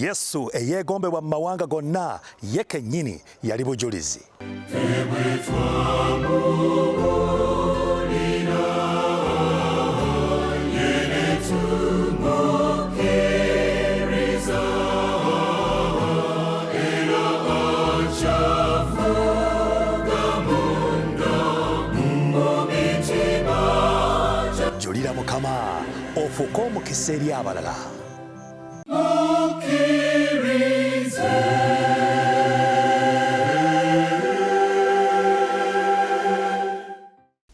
Yesu eyeegombebwa mu mawanga gonna ye kennyini yali bujulizi. Julira Mukama ofuuke omukisa eri abalala.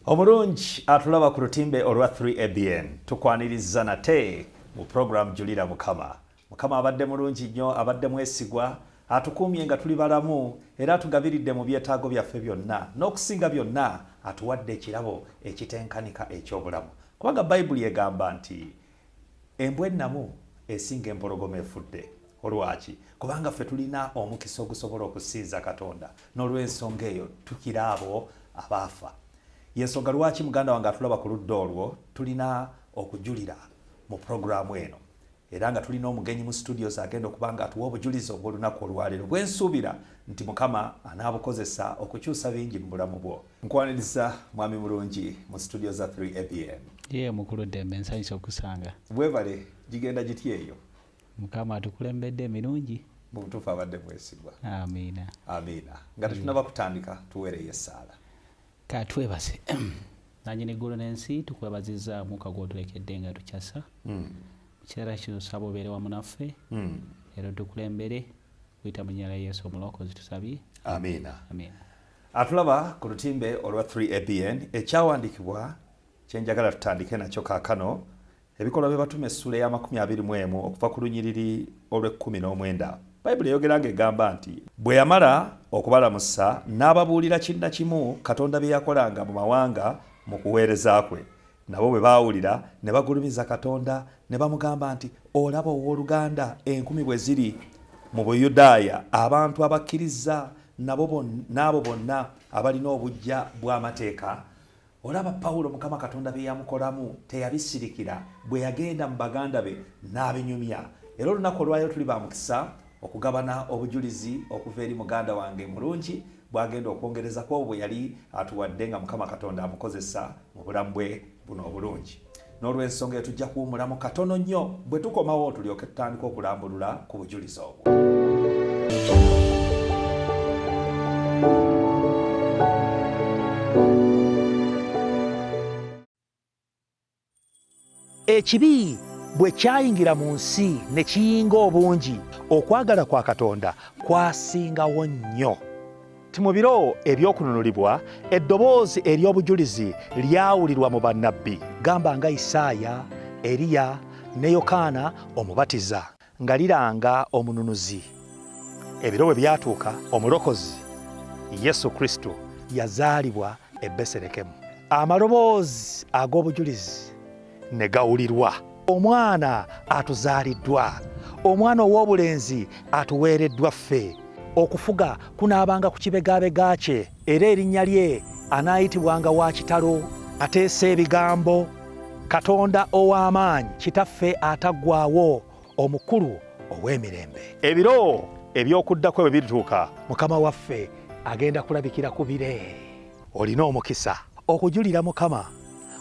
Omulungi atulaba ku lutimbe olwa 3ABN tukwaniriza nate mu program Julira Mukama. Mukama abadde mulungi nnyo, abadde mwesigwa, atukuumye nga tuli balamu era atugabiridde mu byetaago byaffe byonna, n'okusinga byonna atuwadde ekirabo ekitenkanika eky'obulamu. Kubanga Bayibuli egamba nti embwa ennamu esinga empologoma efudde. Olwaki? Kubanga ffe tulina omukisa ogusobola okusinza Katonda, n'olw'ensonga eyo tukira abo abaafa. Yensonga lwaki muganda wange atulaba ku ludda olwo tulina okujulira mu programu eno, era nga tulina omugenyi mu studios agenda okubanga atuwa obujulizi obw'olunaku olwaleero bwensuubira nti Mukama anaabukozesa okukyusa bingi mu bulamu bwo. Nkwaniriza mwami mulungi mu studio za 3ABN. Mukulu Dembe nsanyusa okusanga. Bwebale gigenda gitya eyo? Mukama atukulembedde emirungi. Mu butuufu abadde mwesigwa. Amiina. Amiina. Nga tetunaba kutandika tuweereyo essaala. Katwebase. Nannyini eggulu n'ensi tukwebaziza muka gw'otulekedde nga tukyasa. Kiseera kino tusaba obeere wamu naffe. Era tukulembere kuyita mu nnyina ya Yesu omulokozi tusabye. Amiina. Amiina. Atulaba ku lutimbe olwa 3ABN ekyawandiikibwa kyenjagala tutandike nakyo kaakano ebikolwa bye batume essula ya 21 okuva ku lunyiriri olw'19. Bayibuli eyogera ng'egamba nti bwe yamala okubalamusa n'ababuulira kinnakimu Katonda bye yakolanga mu mawanga mu kuweereza kwe. Nabo bwe baawulira ne bagulumiza Katonda ne bamugamba nti olaba owooluganda 1000 bwe ziri mu Buyudaaya abantu abakkiriza n'abo bonna abalina obujja bw'amateeka. Olaba Pawulo Mukama Katonda bye yamukolamu teyabisirikira, bwe yagenda mu baganda be n'abinyumya. Era olunaku olwayo tuli ba mukisa okugabana obujulizi okuva eri muganda wange mulungi bwagenda okwongereza ku bwe yali atuwadde nga Mukama Katonda amukozesa mu bulamu bwe buno obulungi. N'olw'ensonga eyo tujja kuwumulamu katono nnyo bwe tukomawo tulyoke tutandika okulambulula ku bujulizi obwo. Ekibi bwe kyayingira mu nsi ne kiyinga obungi, okwagala kwa Katonda kwasingawo nnyo. Ti mu biro eby'okununulibwa eddoboozi ery'obujulizi lyawulirwa mu bannabbi gamba nga Isaaya, Eriya ne Yokaana omubatiza nga liranga omununuzi. Ebiro bwe byatuuka omulokozi Yesu Kristo yazaalibwa e Beselekemu. Amaloboozi ag'obujulizi ne gawulirwa. Omwana atuzaaliddwa, omwana ow'obulenzi atuweereddwa ffe. Okufuga kunaabanga ku kibegabega kye, era erinnya lye anaayitibwanga wa kitalo, ateesa ebigambo, Katonda ow'amaanyi, kitaffe ataggwaawo, omukulu ow'emirembe. Ebiro eby'okuddako bwe birituuka, Mukama waffe agenda kulabikira ku bire. Olina omukisa okujulira Mukama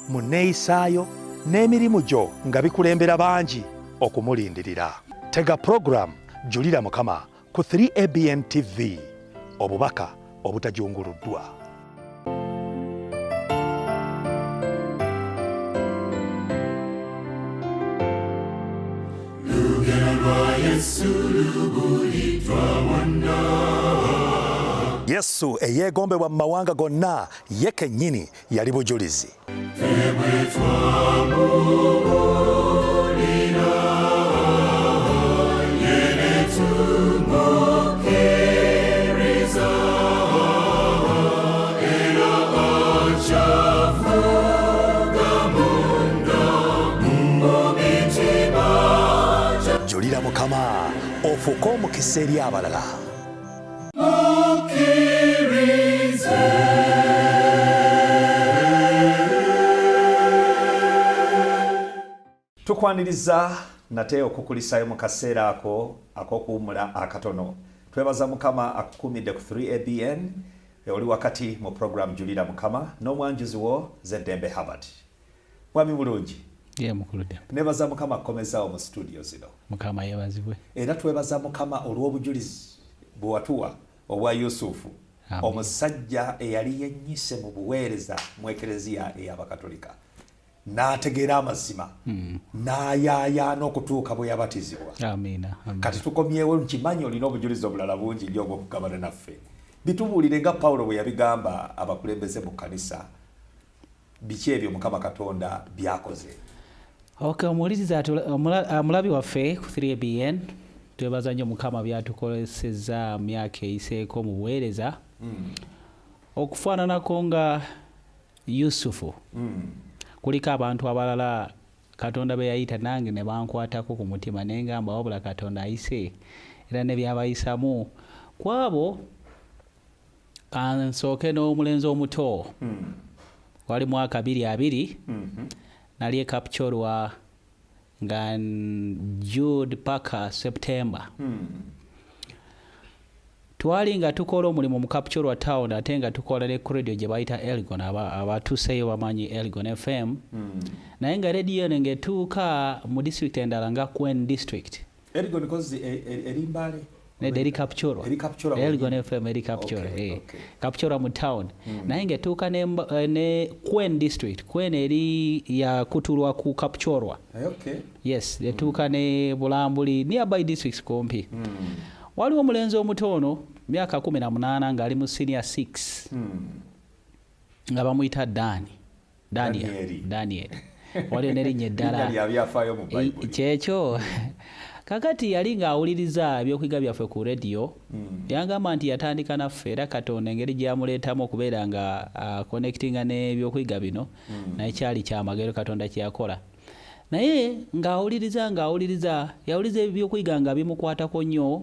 mu nneeyisaayo n'emirimu gyo nga bikulembera bangi okumulindirira. Tega program Julira Mukama ku 3ABN TV, obubaka obutajunguluddwa. Yesu eyeegombebwa mu mawanga gonna ye kennyini yali bujulizi. Julira Mukama ofuuke omukisa eri abalala. okwaniriza nate okukulisayo mu kaseera ako ak'okuwummula akatono. Twebaza Mukama akukumidde ku 3ABN oli wakati mu program Julira Mukama n'omwanjuzi wo Zeddembe Habert. Mwami mulungi. Mukulude. Nebaza Mukama akomezaawo mu studio zino. Mukama yeebazibwe. Era twebaza Mukama olw'obujulizi bwe watuwa obwa Yusufu, omusajja eyali yennyise mu buweereza mu ekereziya ey'Abakatolika. N'ategeera amazima n'ayaayaana okutuuka bwe yabatizibwa. Amina. Kati tukomyewo nkimanyi olina obujulizi obulala bungi nnyo obw'okugabana naffe. Bitubuulire nga Pawulo bwe yabigamba abakulembeze mu kkanisa. Biki ebyo Mukama Katonda byakoze? Okay, omuwuliriza omulabi waffe ku 3ABN twebaza nnyo Mukama byatukolesezza myaka eyiseeko mu buweereza okufaananako nga Yusufu. Kuliko abantu abalala Katonda be yayita nange ne bankwatako ku mutima ne ngamba wabula Katonda ayise era ne byabayisamu kwabo. Kansooke n'omulenzi omuto wali mwaka 2020 nali ekapchorwa nga Jude paka September. Twali nga tukola omulimu mu Kapchorwa town ate nga tukola ne radio gye bayita Elgon abatuuseyo bamanyi Elgon FM. Naye nga radio eno ng'etuuka mu district endala nga Kwen district. Elgon kozi erimbale? Eri Kapchorwa. Elgon FM eri Kapchorwa. Kapchorwa mu town. Naye ng'etuuka ne Kwen district. Kwen eri yakutulwa ku Kapchorwa. Yes, etuuka ne Bulambuli nearby districts kumpi. Waliwo omulenzi omutono myaka 18 ng'ali mu senior 6 nga bamuyita Daniel. Waliwo n'erinnya eddala kyekyo. Kakati yali ng'awuliriza ebyokuyiga byaffe ku radio. Yangamba nti yatandika naffe era Katonda engeri gyamuleetamu okubeera nga connectinga n'ebyokuyiga bino naye kyali kyamagero Katonda kyeyakola. Naye ng'awuliriza yawuliza ebyokuyiga nga bimukwatako nnyo.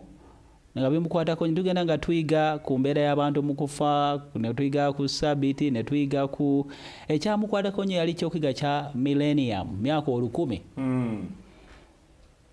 Nga bimukwatako tugenda nga tuyiga ku mbeera y'abantu mu kufa, ne tuyiga ku sabiti, ne tuyiga ku ekyamukwatako nnyo yali ekyokuyiga kya millennium, myaka 1000.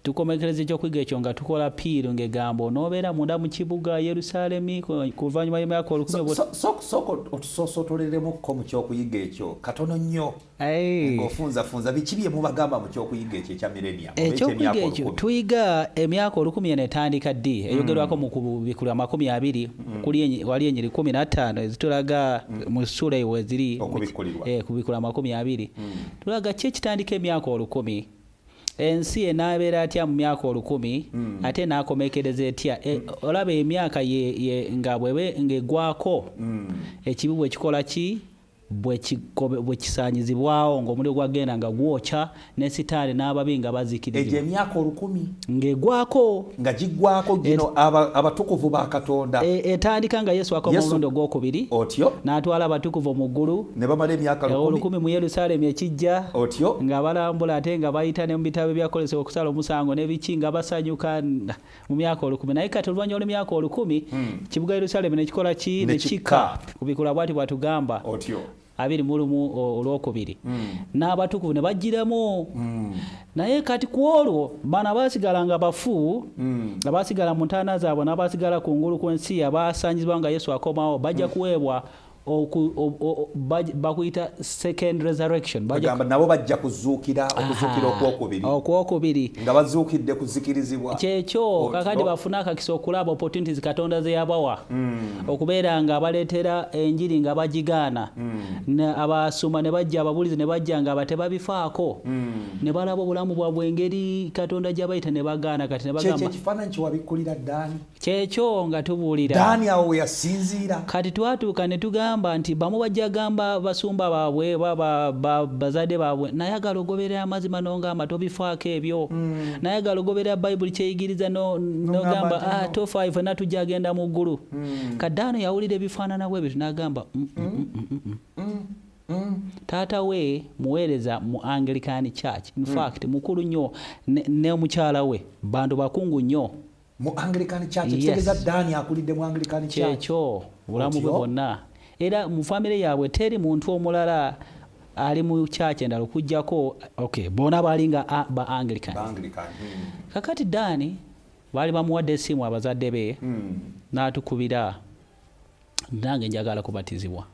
Tukomekereza ekyokuyiga ekyo nga tukola piiro ng'egamba onoobeera munda mu kibuga Yerusaalemi kuvannyuma y'emyaka 1000. Soko otusoosootolерemukko mu kyokuyiga ekyo katono nnyo. Ng'ofunzafunza biki bye mubagamba mu kyokuyiga ekyo ekya millennium? Ekyokuyiga ekyo tuyiga emyaka 1000 n'etandika ddi eyogerwako mu kubikula 20 wali enyiri 15 ezitulaga mu ssula eyo weziri kubikula 20 tulaga ki ekitandika emyaka 1000. Ensi enaabeera atya mu myaka 1000 ate n'akomekereza etya. Olaba emyaka nga bwebe ng'egwako ekibi bwe kikola ki bwe kisaanyizibwawo ng'omuliro gwagenda nga gwokya ne sitaani n'ababi nga bazikirizibwa. Egyo emyaka 1000 ng'egwako nga giggwako gino abatukuvu ba Katonda. Etandika nga Yesu akoma omulundi ogwokubiri n'atwala abatukuvu mu ggulu ne bamala emyaka 1000 mu Yerusaalemi ekijja nga balambula ate nga bayita ne mu bitabo ebyakolesebwa okusala omusango n'ebiki nga basanyuka mu myaka 1000. Naye kati oluvannyuma lw'emyaka 1000 kibuga Yerusaalemi ne kikola ki ne kikka kubikula bw'ati bw'atugamba 21 olwokubiri n'abatukuvu ne bajjiramu. Naye kati ku olwo bano abaasigala nga bafu abaasigala mu ntaana zaabwe n'abaasigala ku ngulu kw'ensi abaasanyizibwa nga Yesu akomawo bajja kuweebwa bakuyita second resurrection. Nabo bajja kuzuukira okwokubiri nga bazuukidde kuzikirizibwa. Kyekyo kakati bafuna akakisa okulaba opportunities Katonda ze yabawa okubeera nga baleetera enjiri nga bagigaana. Abasuma ne bajja ababulizi ne bajja nga batebabifaako ne balaba obulamu bwabwe engeri Katonda gy'abayita ne bagaana. Kati ne bagamba ekifaananyi kye wabikkulira Ddaani. Kyekyo nga tubuulira Ddaani awo we yasinziira. Kati twatuuka ne tugamba nti bamu bajja gamba basumba baabwe bazadde baabwe nayagala ogoberera amazima n'ongamba tobifaako ebyo. Nayagala ogoberera Bayibuli kyeyigiriza n'ogamba tofa ffenna tujja agenda mu ggulu. Kaddaano yawulira ebifaanana bwe ebyo n'agamba taata we muweereza mu Anglican Church. In fact mukulu nnyo ne omukyala we bantu bakungu nnyo mu Anglican Church. Kitegeeza Ddaani akulidde mu Anglican Church. Kyekyo bulamu bwe bwonna. Era mu family yaabwe teri muntu omulala ali mu church endala okujjako okay bona balinga ba Anglican. Kakati Dani bali bamuwadde essimu abazadde be n'atukubira nange njagala kubatizibwa.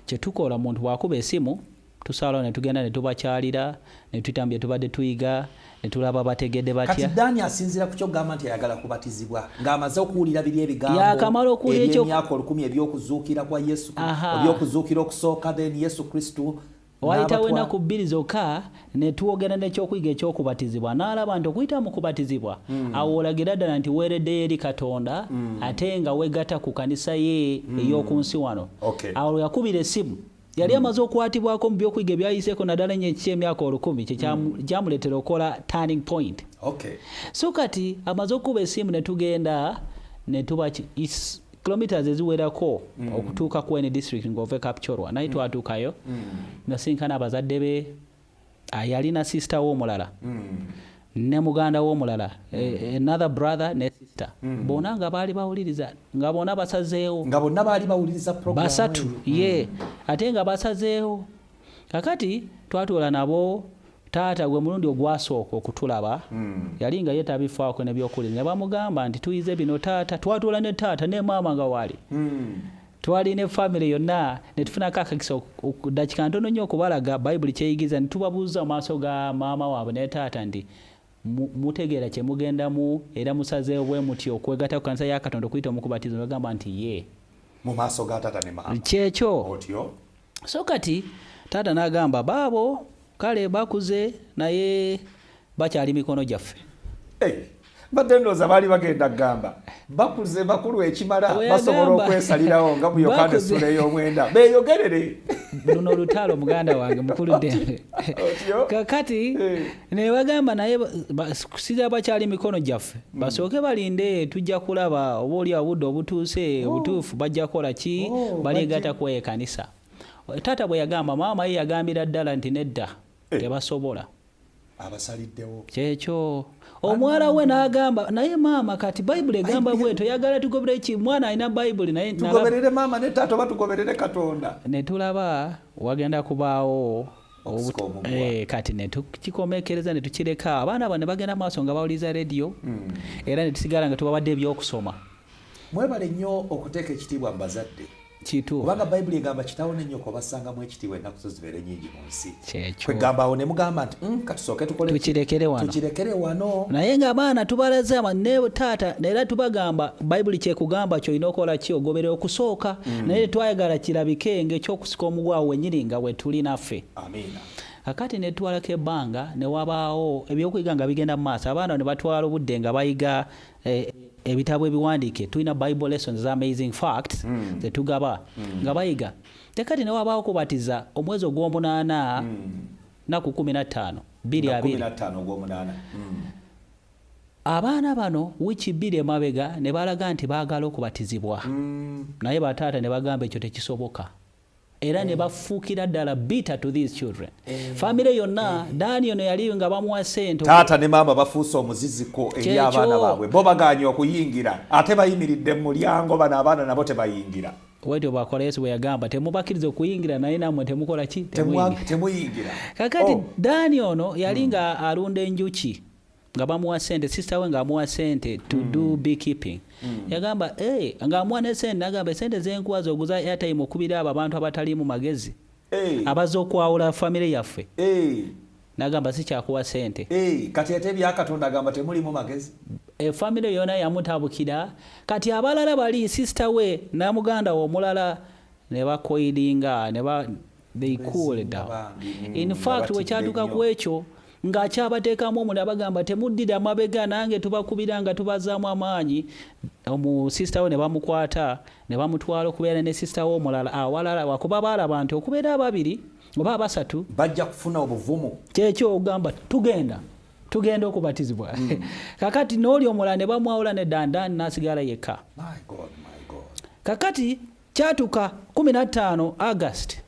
Kye tukola muntu bwakuba essimu tusala ne tugenda ne tubakyalira ne tutambye tubadde tuyiga ne tulaba bategedde batya. Kati Dani asinzira ku kyo gamba nti ayagala kubatizibwa ng'amaze okuwulira biri ebigambo yakamala okuwulira ekyo emyaka 10 ebyokuzuukira kwa Yesu ebyokuzuukira okusooka then Yesu Kristo waitawe na kubiri zokka ne tuwogera n'ekyokuyiga ekyokubatizibwa n'alaba nti okuyita mu kubatizibwa awo olagira ddala nti weereddeyo eri Katonda ate nga weegatta ku kanisa ye ey'oku nsi wano. Awo yakubira essimu yali amaze okukwatibwako mu byokuyiga ebyayiseeko naddala ennyo eky'emyaka 10 kyamuleetera okola turning point. So kati amaze okukuba essimu ne tugenda ne tuba kilometers eziwerako okutuuka ku ene district ng'ove Kapchorwa naye twatuukayo nasinkana abazadde be yalina sister w'omulala ne muganda w'omulala another brother ne sister bona nga baali bawuliriza nga bona basazeewo nga bonna baali bawuliriza program basatu ate nga basazeewo. Kakati twatuula nabo taata gwe mulundi ogwasooka okutulaba yali nga ye tabifaako nebyokulira ne bamugamba nti tuyize bino taata twatuula ne taata ne maama nga waali twali ne family yonna ne tufunako akakisa dakika ntono nnyo okubalaga bayibuli kyeyigiza ne tubabuuza mu maaso ga maama waabwe ne taata nti mutegeera kye mugendamu era musazeewo bwe muti okwegatta ku kanisa ya Katonda okuyita omukubatizo bagamba nti ye mu maaso ga taata ne maama kyekyo. So kati taata n'agamba baabo kale bakuze naye bakyali mikono gyaffe. Badde ndowooza baali bagenda kugamba bakuze bakulu ekimala basobola okwesalirawo nga mu Yokaana essula ey'omwenda beeyogerere luno olutalo muganda wange mukulu ddembe. Kakati ne bagamba naye kusiza bakyali mikono gyaffe basooke balinde tujja kulaba oba oli obudde obutuuse obutuufu bajja kukola ki baleegatta ku ekkanisa. Taata bwe yagamba maama ye yagambira ddala nti nedda tebasobola abasaliddewo kyekyo. Omwala we n'agamba naye maama kati bayibuli egamba bweto yagala tugoberere ki mwana alina bayibuli naye tugoberere maama ne taata oba tugoberere Katonda ne tulaba wagenda kubaawo kati ne tukikomekereza ne tukireka abaana bano ne bagenda maaso nga bawuliza rediyo era ne tusigala nga tubawadde ebyokusoma. Mwebale nnyo okuteeka ekitiibwa mu bazadde kituufu kubanga bayibuli egamba kitaawo ne nnyoko basangamu ekitiibwa ennaku zo zibeere nnyingi mu nsi. Kwegamba awo ne mugamba nti katusooke tukirekere wano naye ng'abaana tubalaza ne taata era tubagamba bayibuli kyekugamba kyolina okola ki ogobere okusooka naye twayagala kirabike ng'ekyokusika omugwawo wennyini nga we tuli naffe. Kakati ne twalako ebbanga ne wabaawo ebyokuyiga nga bigenda mu maaso abaana ne batwala obudde nga bayiga ebitabo ebiwandiike tulina Bible lessons za amazing facts zetugaba nga bayiga. Tekati ne wabaawo kubatiza omwezi ogw'omunaana naku 15 15 abaana bano wiki 2 emabega ne balaga nti baagala okubatizibwa naye bataata ne bagamba ekyo tekisoboka era ne bafuukira ddala bitter to these children. Family yonna Dani ono yali nga bamuwa ssente taata ne maama bafuuse omuziziko eri abaana baabwe bo baganye okuyingira ate bayimiridde mu mulyango bano abaana nabo tebayingira. Wetyo bwakola Yesu bwe yagamba temubakkiriza okuyingira naye nammwe temukola ki temuyingira. Kakati Dani ono yali nga alunda enjuki nga bamuwa ssente sister we ng'amuwa ssente to do beekeeping. Yagamba ng'amuwa ne ssente n'agamba ssente z'enkuwaza oguza airtime okubira abo abantu abataliimu magezi abaza okwawula famire yaffe n'agamba sikyakuwa ssente. Kati ate ebya Katonda agamba temulimu magezi. Famire yonna yamutabukira kati abalala bali sister we na muganda we omulala ne bakoyiringa they cooled down. In fact wekyatuuka ku ekyo ng'akyabateekamu omulala bagamba temuddira mabega nange tubakubira nga tubazaamu amaanyi. Omusista we ne bamukwata ne bamutwala okubeera ne sista we omulala awalala wakuba baalaba nti okubeera ababiri oba abasatu bajja kufuna obuvumu. Kyekyo ogamba tugenda okubatizibwa. Kakati n'oli omulala ne bamwawula ne Dandani n'asigala yekka. My God. Kakati kyatuka 15 August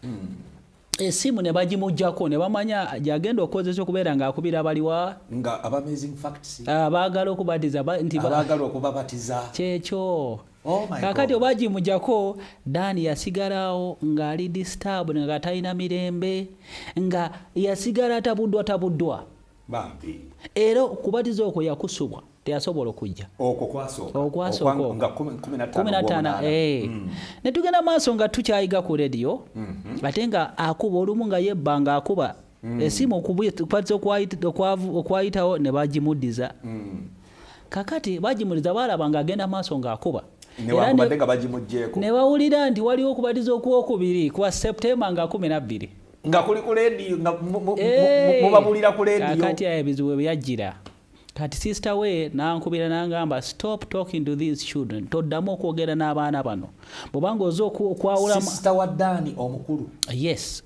esimu ne bagimujjako ne bamanya gyagenda okukozesa okubeera ng'akubira abaliwa nga aba amazing facts abaagala okubatiza abaagala okubabatiza kyekyo kakati obagimujjako Dani yasigalawo ng'ali disturbed nga talina mirembe nga yasigala tabuddwa bambi era okubatiza okwo yakusubwa teyasobola okujja okwo kwasooka nga 15 ne tugenda maaso nga tukyayiga ku radio ate nga akuba olumu nga yebba nga akuba esimu okupatiza okwayitawo ne bagimuddiza kakati bagimuddiza balaba nga agenda maaso nga akuba ne bawulira nti waliwo okubatiza okwokubiri kwa Septemba nga 12 nga kuli ku radio nga mubabulira ku radio kakati ebizibu byajjira kati sister we nankubira nangamba stop talking to these children toddamu okwogera n'abaana bano bwobanga oza okwawula sister wa Dani omukulu yes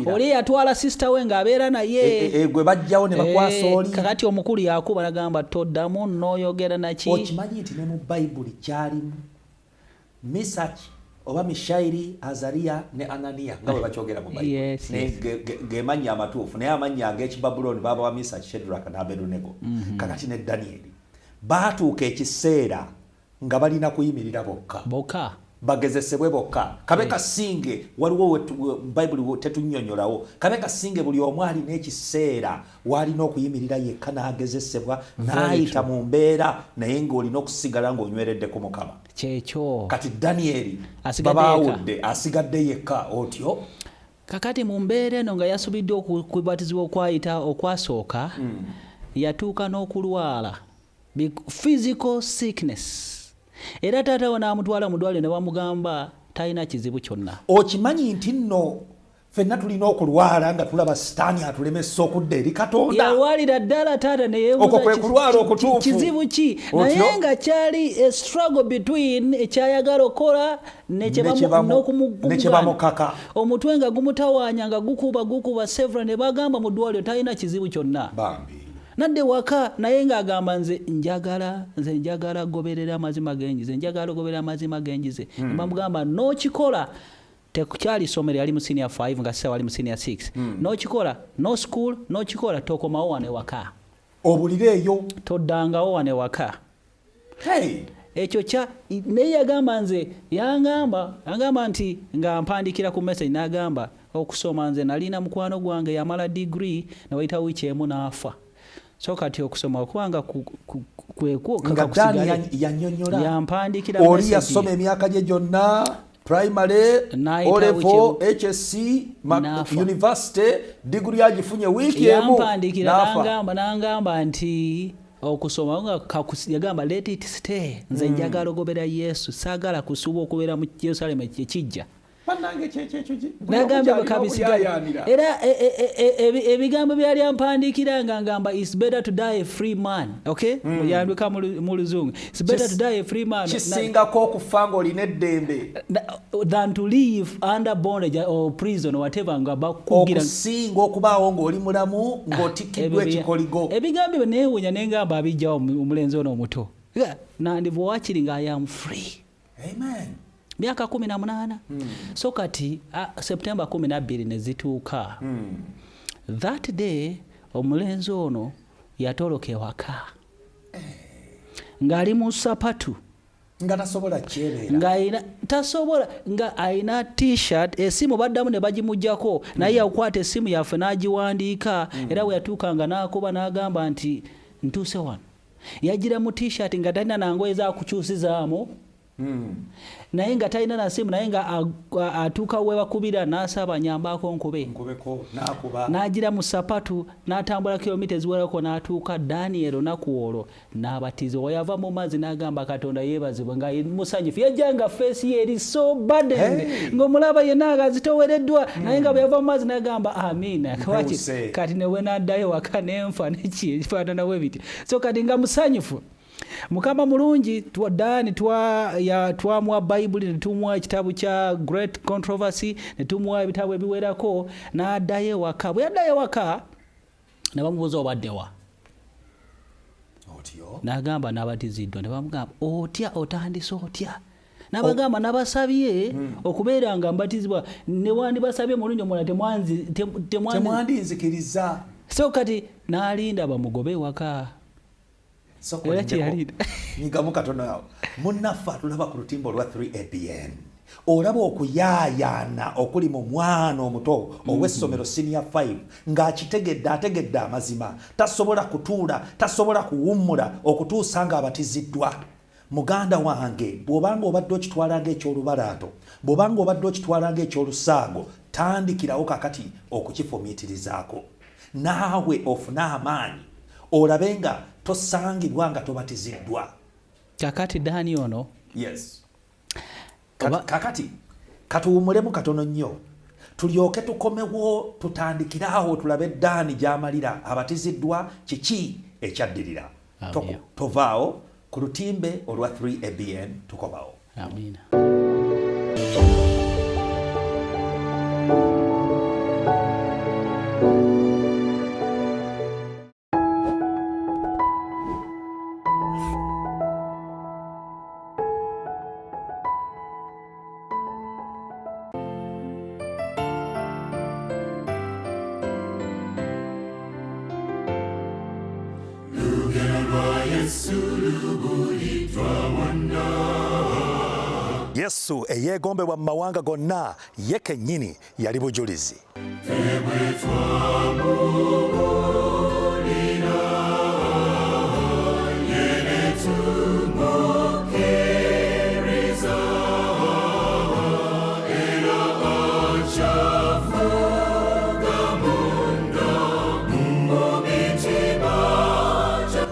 oli yatwala sister we ng'abeera naye gwe bajjawo ne bakwasa oli kakati omukulu yakuba nagamba toddamu n'oyogera naki okimanyi nti ne mu Bayibuli kyalimu Misaki oba Mishairi, Azariya ne Ananiya nga bwe bakyogera mu Bayibuli gemanya amatuufu naye amanya ag'ekibabuloni baba wa Misaki, Shedraka ne Abedunego kakati ne Danieli baatuuka ekiseera nga balina kuyimirira bokka bagezesebwe bokka kabe kasinge waliwo Bayibuli tetunnyonnyolawo kabe kasinge buli omu alina ekiseera walina okuyimirira yekka n'agezesebwa n'ayita mu mbeera naye ng'olina okusigala ng'onyweredde ku Mukama kyekyo kati Danieli babaawudde asigadde yekka otyo kakati mu mbeera eno nga yasubidde okubatizibwa okwayita okwasooka yatuuka n'okulwala physical sickness era taata we n'amutwala mu ddwaliro ne bamugamba talina kizibu kyonna okimanyi nti nno ffenna tulina okulwala nga tulaba sitaani atulemesa okudda eri Katonda yalwalira ddala taata ne yeebuuza kizibu ki naye nga kyali a struggle between ekyayagala okukola nekyebamukaka omutwe nga gumutawaanya nga gukuba several ne bagamba mu ddwaliro talina kizibu kyonna nadde waka naye ng'agamba nze njagala goberera amazima genjize ne bamugamba n'okikola tekukyali somero yali mu senior 5 nga sasa wali mu senior 6 n'okikola no school n'okikola tokomawo wane waka obulireeyo toddangawo wane waka ekyo naye yagamba nze yangamba nti nga mpandikira ku message n'agamba okusoma nze nalina mukwano gwange yamala degree ne wayita wiiki emu n'afa so kati okusoma okubanga kwekwo kakakusigala yannyonnyola yampandikira oli yasoma emyaka gye gyonna primary O-level HSC university degree agifunye wiiki emu yampandikira nangamba nti okusoma nga yagamba let it stay nze njagala ogobera Yesu saagala kusuba okubeera mu Yerusalemu ekijja era ebigambo byali ampandikira nga ngamba it's better to die a free man muyandika mu Luzungu it's better to die a free man kisingako okufa ng'olina eddembe than to live under bondage or prison or whatever nga bakugira okusinga okubaawo ng'oli mulamu ng'otikiddwa ekikoligo ebigambo byo neewuunya ne ngamba abijjawo omulenzi ono omuto nandibwe wakiri nga I am free amen myaka 18 so kati Septemba 12 ne zituuka that day omulenzi ono yatoloka ewaka ng'ali mu sapatu nga tasobola kyebeera nga ayina t-shirt esimu baddamu ne bagimujjako naye yakwata esimu yaffe n'agiwandiika era bwe yatuukanga n'akuba n'agamba nti ntuuse wano yagira mu t-shirt nga talina nangoye zakukyusizaamu naye nga talina na simu naye nga atuuka we bakubira n'asaba nyambako nkubeko n'agira mu sapatu n'atambula kilomita eziwerako n'atuuka Daniel olunaku olwo n'abatiza wayava mu mazzi n'agamba Katonda yeebazibwe nga musanyufu yajja nga face ye eri so burdened ng'omulaba yenna agazitowereddwa naye nga bwe yava mu mazzi n'agamba amiina kati ne we n'addayo waka n'enfa neki ekifaanana bwe biti so kati nga musanyufu Mukama mulungi Dani twamuwa Bayibuli ne tumuwa ekitabu kya Great Controversy ne tumuwa ebitabu ebiwerako n'addayo ewaka bwe yaddayo ewaka ne bamubuuza obaddewa n'agamba n'abatiziddwa ne bamugamba otya otandise otya n'abagamba n'abasabye okubeera nga mbatizibwa ne wandibasabye mulungi omulala temwandinzikiriza so kati n'alinda bamugobe ewaka Nyigamu katono awo. Munnaffe atulaba ku lutimbo lwa 3ABN. Olaba okuyaayana okuli mu mwana omuto ow'essomero senior 5 ng'ategedde amazima tasobola kutuula tasobola kuwummula okutuusa ng'abatiziddwa. Muganda wange bw'obanga obadde okitwala ng'ekyolubalaato bw'obanga obadde okitwala ng'ekyolusaago tandikirawo kakati okukifumiitirizaako naawe ofune amaanyi olabe nga tosangibwa nga tobatiziddwa. Kakati Dani ono yes. Kakati katuwumulemu katono nnyo tulyoke tukomewo tutandikirawo tulabe Dani gy'amalira abatiziddwa kiki ekyaddirira. Tovaawo ku lutimbe olwa 3ABN tukomawo. Amina. Yesu eyeegombebwa mu mawanga gonna ye kennyini yali bujulizi.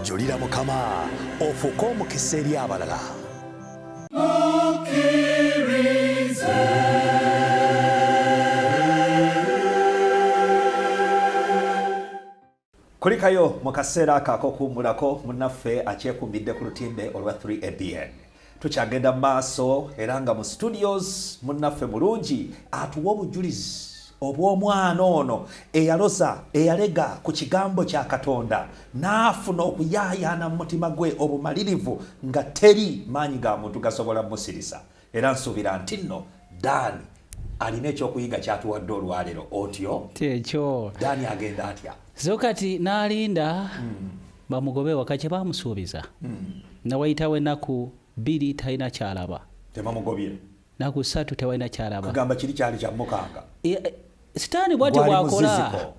Julira Mukama ofuuke omukisa eri abalala. Kulikayo mu kaseera ak'okuwummulako munnaffe akyekumbidde ku lutimbe olwa 3ABN. Tukyagenda mu maaso era nga mu studios munnaffe Mulungi atuwa obujulizi obw'omwana ono eyaloza eyalega ku kigambo kya Katonda n'afuna okuyaayana mu mutima gwe obumalirivu nga teri maanyi ga muntu gasobola musirisa. Era nsuubira nti nno Dani alina ekyokuyiga kyatuwadde olwaleero. Otyo kyekyo Dani agenda atya? So kati n'alinda bamugobe waka kye bamusuubiza. Nawayitawo ennaku 2 talina kyalaba. Tebamugobye. Naku 3 tewalina kyalaba. Kugamba kiri kyali kyamukanga. Sitaani bw'ati bw'akola.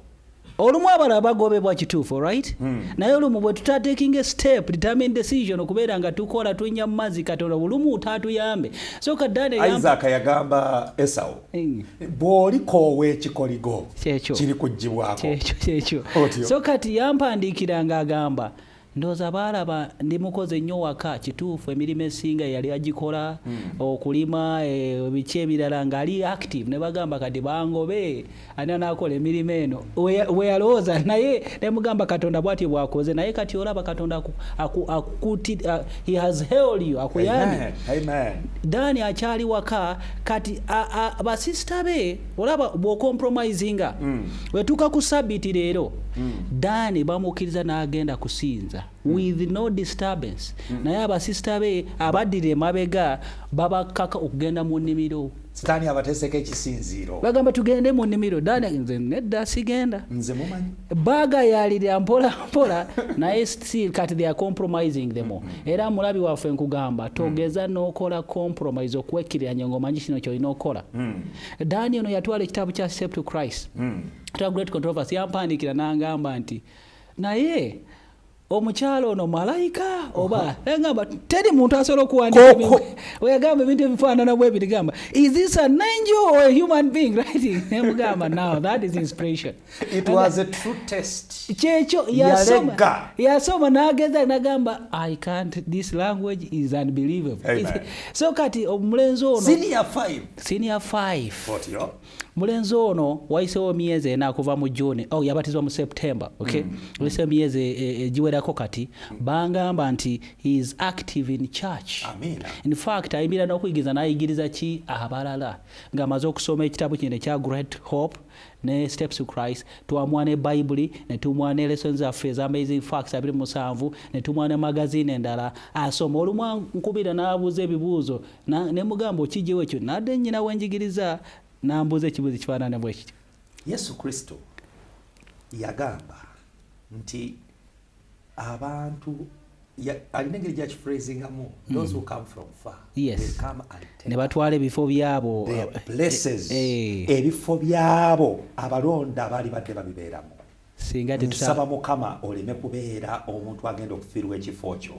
Olumu abalala bagobebwa kituufu, right? Naye olumu bwe tutatekinga step determined decision okubeera nga tukola tunya mu mazzi Katonda olumu tatuyambe. So kadane Isaac yagamba Esau bw'olikoowa ekikoligo kiri kuggyibwako. Kyekyo. So kati yampandiikira ng'agamba ndowooza baalaba ndi mukozi nnyo waka kituufu emirimu esinga yali agikola okulima biki ebirala ng'ali active ne bagamba kati bangobe ani anaakola emirimu eno weyalowooza naye ne mugamba Katonda bw'atyo bw'akoze naye kati olaba Katonda he has held you akuyambye. Amen. Dani akyali waka kati basisita be olaba bw'ocompromisinga wetuuka ku sabiti leero Dani bamukkiriza n'agenda kusinza with no disturbance. Naye abasisita be abaddira emabega babakaka okugenda mu nnimiro. Sitaani abateeseko ekisinziiro. Bagamba tugende mu nnimiro. Dani nze nedda sigenda. Nze mumanyi. Bagayaalira mpola mpola naye still kati they are compromising them. Era mulabi waffe nkugamba togeza n'okola compromise okwekkiranya ng'omanyi kino ky'olina okukola. Dani ono yatwala ekitabo kya Step to Christ. Great controversy yampandiikira n'angamba nti naye omukyalo ono malayika oba ngamba teri muntu asobola okuwandiika oyagamba ebintu ebifaanana bwe birigamba is this an angel or a human being writing nemugamba now that is inspiration. It was a true test. Kyekyo yasoma n'ageza n'agamba I can't, this language is unbelievable. So kati omulenzi ono senior 5 Otyo mulenzi ono wayisewo myezi ena kuva mu June yabatizwa mu September. Okay, wayisewo myezi egiwerako kati bangamba nti he is active in church. Amina. In fact ayimbira n'okuyigiriza n'ayigiriza ki abalala ng'amaze okusoma ekitabo kino ekya Great Hope ne Steps to Christ tuwamuwa ne Bible ne tumuwa ne lessons zaffe Amazing Facts 27 ne tumuwa ne magazine endala asoma olumu nkubira n'abuuza ebibuuzo ne mugamba okijjewo ekyo nadde nnyina wenjigiriza nambuuza ekibuuzo kifaanana bwe kityo. Yesu Kristo yagamba nti abantu alina engeri gyakiphrasingamo those who come from far Yes. they come and take ne batwala ebifo byabo their places ebifo byabo abalonda abali badde babibeeramu. singa nsaba Mukama oleme kubeera omuntu agenda okufiirwa ekifo kyo,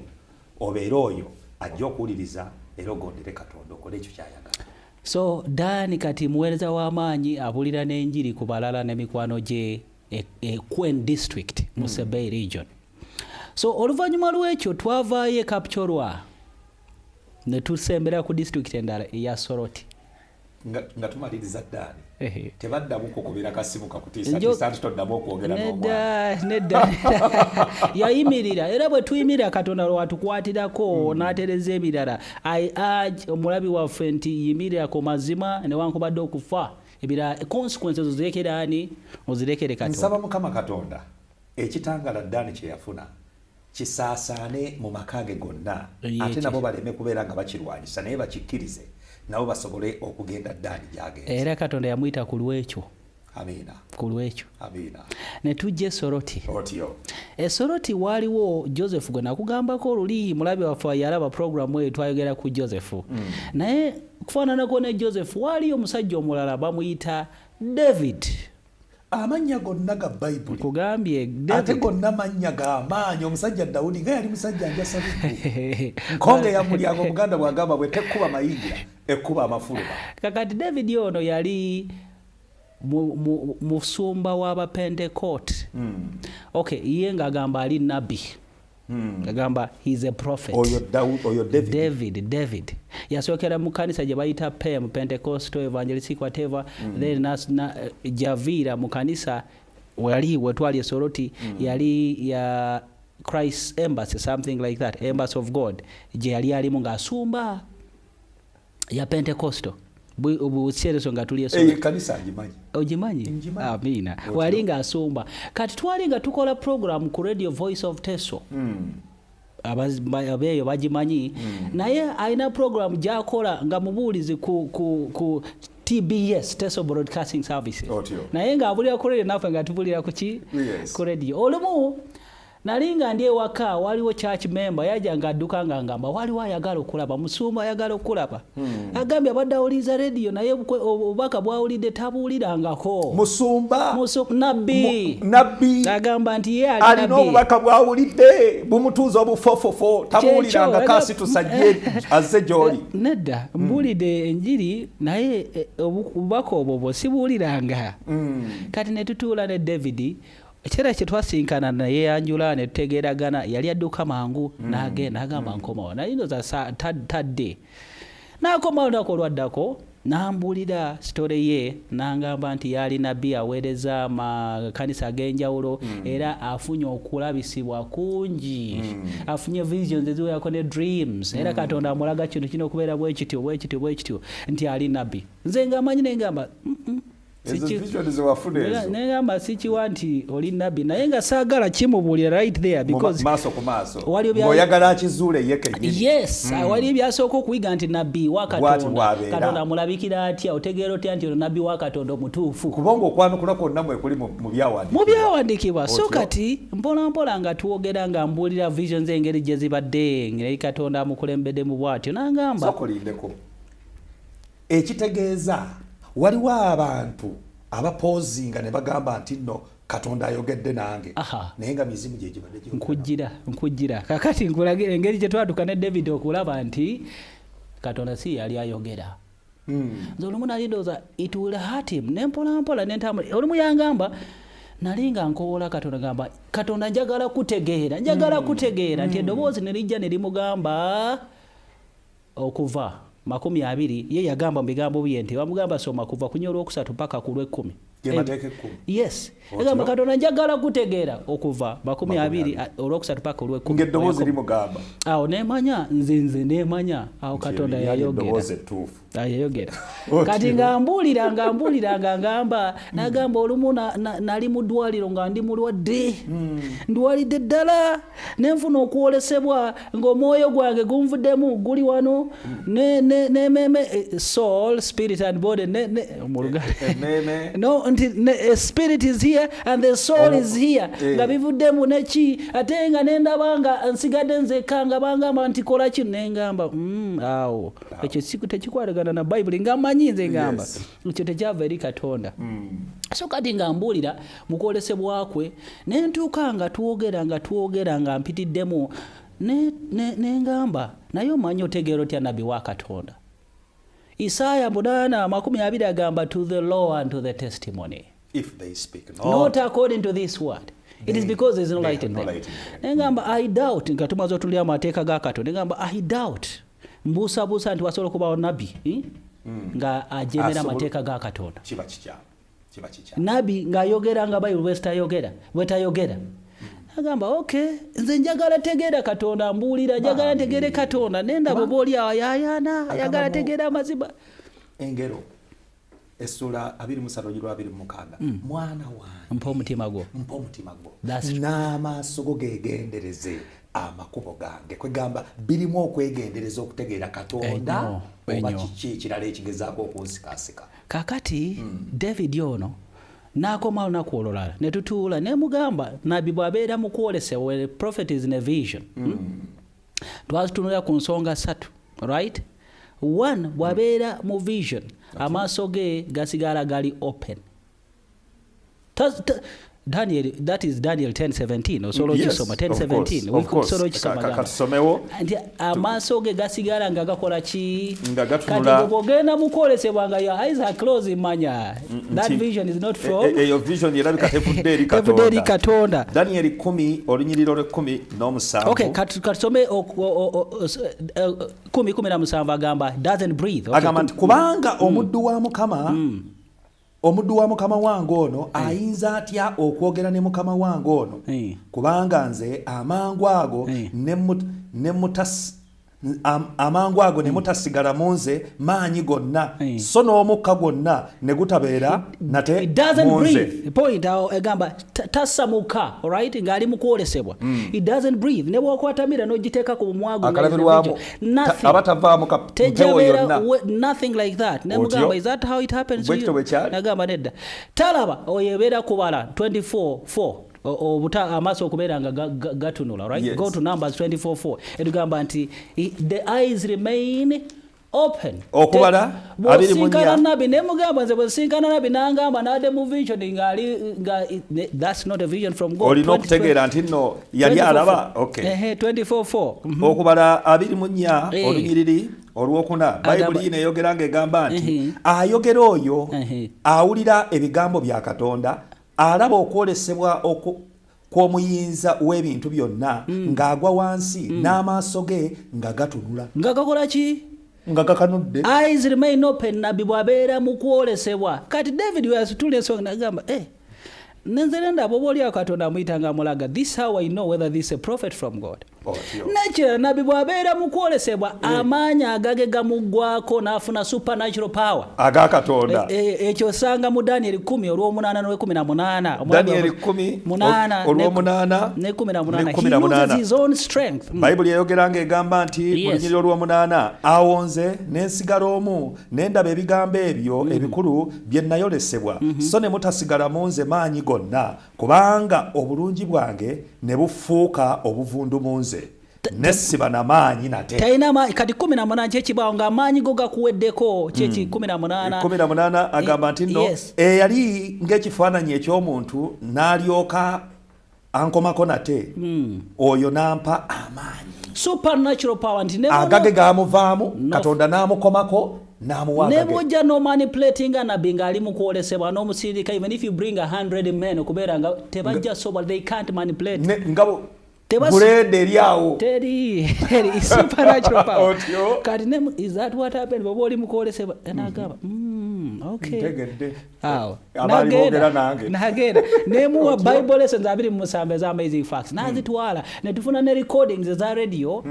obeera oyo ajja okuwuliriza era ogondere Katonda okole ekyo kyayagala. So Dani kati muweereza w'amaanyi abulira n'enjiri ku balala n'emikwano gye Queen District mu Sebei region. So oluvannyuma lw'ekyo twavaayo Kapchorwa ne tusembera ku district endala eya Soroti. nga tumaliriza Dani tebaddamu kukubira kasimu kakutiisa toddamu okwogera n'omwana. Nedda yayimirira era bwe tuyimirira Katonda lwatukwatirako n'atereza ebirala. I urge omulabi waffe nti yimirira ku mazima newankubadde okufa ebirala consequences ozirekere ani ozirekere Katonda. Nsaba Mukama Katonda ekitangala Dani kye yafuna kisaasaane mu maka ge gonna ate nabo baleme kubeera nga bakirwanyisa naye bakikkirize nabo basobole okugenda Dani gy'agenda. Era Katonda yamuyita ku lwekyo. Amina. Ku lwekyo. Amina. Ne tujja Soroti. Otyo. Soroti waaliwo Joseph gwe nakugambako luli mulabi waffe yalaba programu eyo twayogera ku Joseph. Naye kufaananako ne Joseph waaliyo omusajja omulala bamuyita David. Amanya gonna ga Bible kugambye David ate gonna manya ga maanyi omusajja Dawudi nga yali musajja njasa nkonge ya mulyango Buganda bwagamba bwe tekuba mayingira ekuba amafuluba. Kakati David ono yali musumba w'aba Pentecost. Okay, iye ngagamba ali nabi. Agamba he's a prophet. Oyo David yasokera mu kanisa gye bayita PEM, Pentecostal Evangelistic whatever. Then javira mu kanisa wali wetwali Soroti yali ya Christ Embassy, something like that, Embassy of God, gye yali alimu ng'asumba ya Pentecostal. Busereso nga tuli Soroti kanisa agimanyi. Ogimanyi? Amina. Wali ng'asumba. Kati twali nga tukola program ku Radio Voice of Teso. Abeyo bagimanyi. Naye alina program gy'akola nga mubuulizi ku TBS, Teso Broadcasting Services. Naye ng'abulira ku radio naffe nga tubulira ku ki? Ku radio. Olumu nalinga ndi ewaka waliwo church member yaja ng'adduka ng'angamba waliwo ayagala okulaba musumba ayagala okulaba. Agambye abadde awuliriza radio naye obubaka bwawulidde tabuulirangako. Musumba nabbi agamba nti ye alina obubaka bwawulidde bumutuuza obufofofo tabuulirangako asitusajje azze gy'oli. Nedda mbuulidde enjiri naye obubaka obwo sibuuliranga. Kati ne tutuula ne David ekira kye twasinkana naye yanjula ne tutegeeragana yali adduka mangu n'agenda agamba nkomawo naye ndoza tadde n'akomawo nako olwaddako n'ambuulira sitole ye n'angamba nti yali nabbi aweereza amakanisa ag'enjawulo era afunye okulabisibwa kungi afunye visions eziwerako ne dreams era Katonda amulaga kino okubeera bwekityo nti ali nabbi. Nze ng'amanyi naye ngamba negamba sikiwa nti oli nabbi naye nga saagala kimubuulira right there because maaso ku maaso oyagala akizuule ye kennyini. Yes, wali ebyasooka okuyiga nti nabbi wa Katonda amulabikira atya otegeera otya nti nabbi wa Katonda omutuufu kubanga okwanukula kwonna mwekuli mu byawandiikibwa. So kati mpola nga tuwogera nga mbuulira visions engeri gye zibadde ngeri Katonda amukulembedde mu bwatyo n'angamba sokolindeko ekitegeeza waliwo abantu abapoozinga ne bagamba nti nno Katonda ayogedde nange naye nga mizimu gye gibadde nkujjira kakati nkulagira engeri gye twatuka ne David okulaba nti Katonda si yali ayogera. Nze olumu nali ndowooza it will hurt him ne mpola n'entambula olumu yangamba nali nga nkowoola Katonda gamba Katonda njagala kutegeera nti eddoboozi ne lijja ne limugamba okuva 20 ye yagamba mu bigambo bye nti bamugamba soma kuva ku nnyolo okusatu paka ku lw'ekkumi. Yes. Egamba Katonda njagala kutegeera okuva 20 olwokusatu paka olw'ekkumi. Ng'eddoboozi limugamba. Awo neemanya nze neemanya awo Katonda yayogera. Kati ng'ambuulira ng'angamba n'agamba olumu nali mu ddwaliro nga ndi mulwadde. Ndwalidde ddala ne nfuna okuwolesebwa ng'omwoyo gwange gunvuddemu guli wano ne soul, spirit and body mu Luganda. No spirit is here and the soul is here nga bivuddemu neki ate nga nendabanga nsigadde nzekka nga bangamba nti kola kino nengamba awo ekyo tekikwatagana na Bible nga mmanyi nze ngamba ekyo tekyava eri Katonda. So kati nga mbuulira mu kwolesebwakwe nentuuka nga twogera nga mpitiddemu nengamba naye omanyi otegeera otya nabbi wa Katonda. Isaiah 8:20 agamba to the law and to the testimony. If they speak not according to this word. It is because there is no light in them. Nengamba I doubt nga tumaze otulya amateeka ga Katonda. Nengamba I doubt. Mbuusabuusa nti wasobola okubawo nabbi nga ajemera amateeka ga Katonda. Kiba kikya. Nabbi ng'ayogera nga Bible bwetayogera. Agamba okay nze njagala tegeera Katonda mbuulira njagala tegeere Katonda nendaba booli ayayana ayagala tegeera amazima. Engero essula 27:26 mwana wange mpa omutima gwo n'amaaso go gegendereze amakubo gange kwegamba birimu okwegendereza okutegeera Katonda oba kiki ekirala ekigezaako okunsikasika. Kakati David ono n'akoma olunaku olulala ne tutuula ne mugamba nabbi bw'abeera mu kwolesebwa when prophet is in a vision twazitunulira ku nsonga 3 right. One bw'abeera mu vision amaaso ge gasigala gali open. Daniel, that is Daniel 10:17 osobola okisoma 10:17 okusobola okisoma amaaso ge gasigala nga gakola ki kati bw'ogenda mu kwolesebwa nga your eyes are closed manya that vision is not from eyo vision yerabika tevudde eri Katonda. Daniel 10:17 okay kati tusome 10:17 agamba doesn't breathe agamba nti kubanga omuddu wa Mukama wange ono ayinza atya okwogera ne Mukama wange ono kubanga nze amangu ago ne mutasigala munze maanyi gonna so n'omukka gwonna ne gutabeera nate munze. Point egamba tasamuka alright ngali mu kwolesebwa it doesn't breathe ne bw'okwatamira n'ogiteeka ku mumwago abatavaamu mpewo yonna nothing like that ne mugamba is that how it happens to you nagamba nedda talaba oyebeera kubala 24:4 amaaso okubeera nga gatunula right. Go to Numbers 24:4 edugamba nti the eyes remain open okubala abiri munya nabbi ne mugamba nze bwesinkana nabbi nangamba nade mu vision that's not a vision from God. olina okutegeera nti nno yali alaba okay 24:4 okubala abiri munya olunyiriri olwokuna Bible yino eyogera ng'egamba nti ayogera oyo awulira ebigambo bya Katonda alaba okwolesebwa kw'omuyinza w'ebintu byonna ng'agwa wansi n'amaaso ge nga gatunula nga gakola ki nga gakanudde. Eyes remain open nabbi bw'abeera mu kwolesebwa. Kati David weyasitula ensonga n'agamba nenzere ndaba oba oli Katonda amuyitanga amulaga this how I know whether this is a prophet from God. Nakira nabbi bw'abeera mu kwolesebwa amaanyi agage gamuggwako n'afuna supernatural power aga Katonda. Ekyo osanga mu Daniel 10:8 n'e18. Daniel 10:8 ne 18. He uses his own strength. Bible yayogera ng'egamba nti mu lunyiriri olw'omunaana awonze n'ensigala omu n'endaba ebigambo ebyo ebikulu bye nayolesebwa so ne mutasigala munze maanyi gonna kubanga obulungi bwange ne bufuuka obuvundu munze nesiba n'amaanyi nate talina maanyi kati 18 kyekibaawo ng'amaanyi go gakuweddeko kyeki 18 agamba nti nno eyali ng'ekifaananyi eky'omuntu n'alyoka ankomako nate oyo n'ampa amaanyi supernatural power nti agage gaamuvaamu Katonda n'amukomako ne bw'ojja n'omanipulating nabbi ng'ali mu kwolesebwa n'omusirika even if you bring 100 men okubeera nga tebajja sobola they can't manipulate Bulede eriawo teri supernatural power kati ne is that what happened baba oli mu kwolesebwa n'agamba okay ntegedde awo abali boogera nange nagenda nemuwa Bible lessons 27 eza amazing facts nazitwala ne tufuna ne recordings eza radio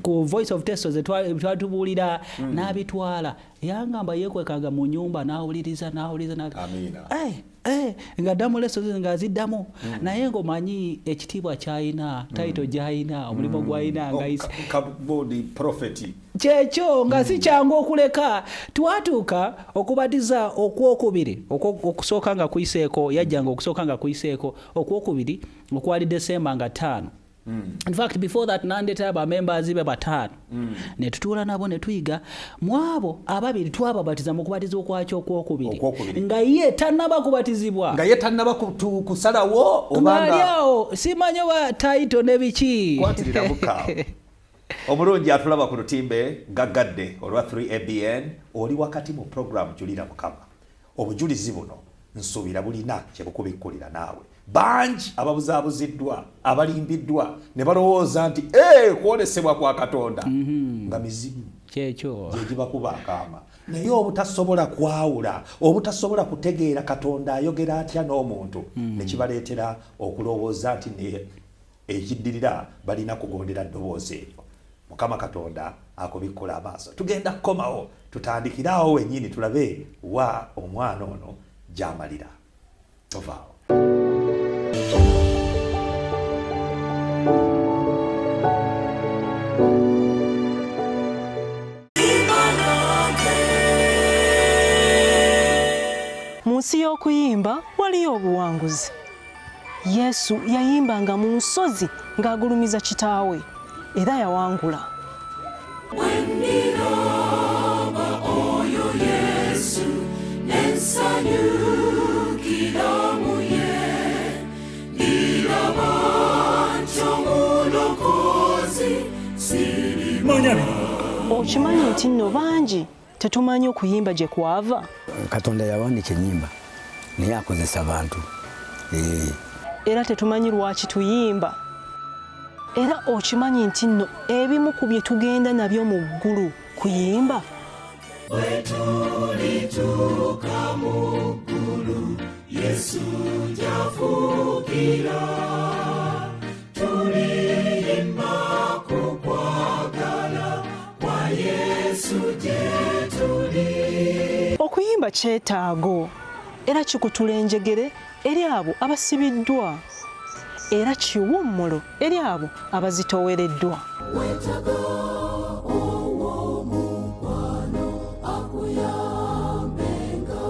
ku Voice of Testo twatubuulira n'abitwala yangamba yekwekaga mu nyumba n'awuliriza amina nga damuleso nga ziddamu naye ng'omanyi ekitiibwa kyayina taito gyayina omulimu gwayina nga kyekyo nga si kyangu okuleka twatuuka okubatiza okwokubiri okusooka nga kuyiseeko yajjanga okusooka nga kuyiseeko okwokubiri okwali December nga 5. In fact before that nandeta abamembers be batano ne tutuula nabo ne tuyiga mwabo ababiri twababatiza mu kubatiza okwakyo okwokubiri nga ye tannaba kubatizibwa nga ye tannaba kusalawo obanga simanyo wa title ne biki kwatirira Mukama. Omulungi atulaba ku lutimbe gaggadde olwa 3ABN oli wakati mu program Julira Mukama. Obujulizi buno nsuubira bulina kye bukubikkulira naawe. Banji ababuzaabuziddwa abalimbiddwa ne balowooza nti kwolesebwa kwa Katonda nga mizimu kyekyo gyegibakuba akaama naye obutasobola kwawula obutasobola kutegeera Katonda ayogera atya n'omuntu ne kibaleetera okulowooza nti ekiddirira balina kugondera ddoboozi eryo. Mukama Katonda akubikkula amaaso. Tugenda kukomawo tutandikiraawo wennyini tulabe wa omwana ono gy'amalira. Tovaawo. Mu nsi y'okuyimba waliyo obuwanguzi. Yesu yayimbanga mu nsozi ng'agulumiza kitaawe era yawangula. Oyo Yesu ensanyukira mu ye ndilaba nky'omulokozi sirima. Okimanyi nti nno bangi tetumanyi okuyimba gye kwava. Katonda yawandiika ennyimba naye akozesa abantu. Era tetumanyi lwaki tuyimba. Era okimanyi nti nno ebimu ku bye tugenda nabyo mu ggulu kuyimba. Bwetulituuka mu ggulu Yesu gy'afuukira tuliyimba ku kwagala kwa Yesu gye tuli. Okuyimba kyetaago era kikutula enjegere eri abo abasibiddwa era kiwummulo eri abo abazitoowereddwa. Wetaga owo mukwano akuyambenga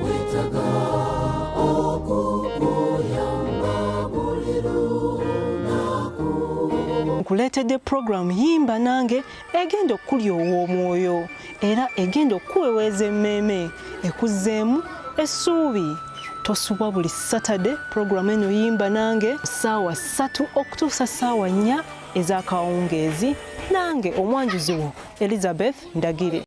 wetaga okukuyamba buli lunaku. Nkuleetedde program Yimba Nange egenda okukulyowa omwoyo era egenda okuweweeza emmeeme ekuzzeemu essuubi. Tosubwa buli Saturday program eno Yimba Nange ssaawa 3 okutuusa ssaawa 4 ez'akawungeezi. Nange omwanjuzi wo Elizabeth Ndagire.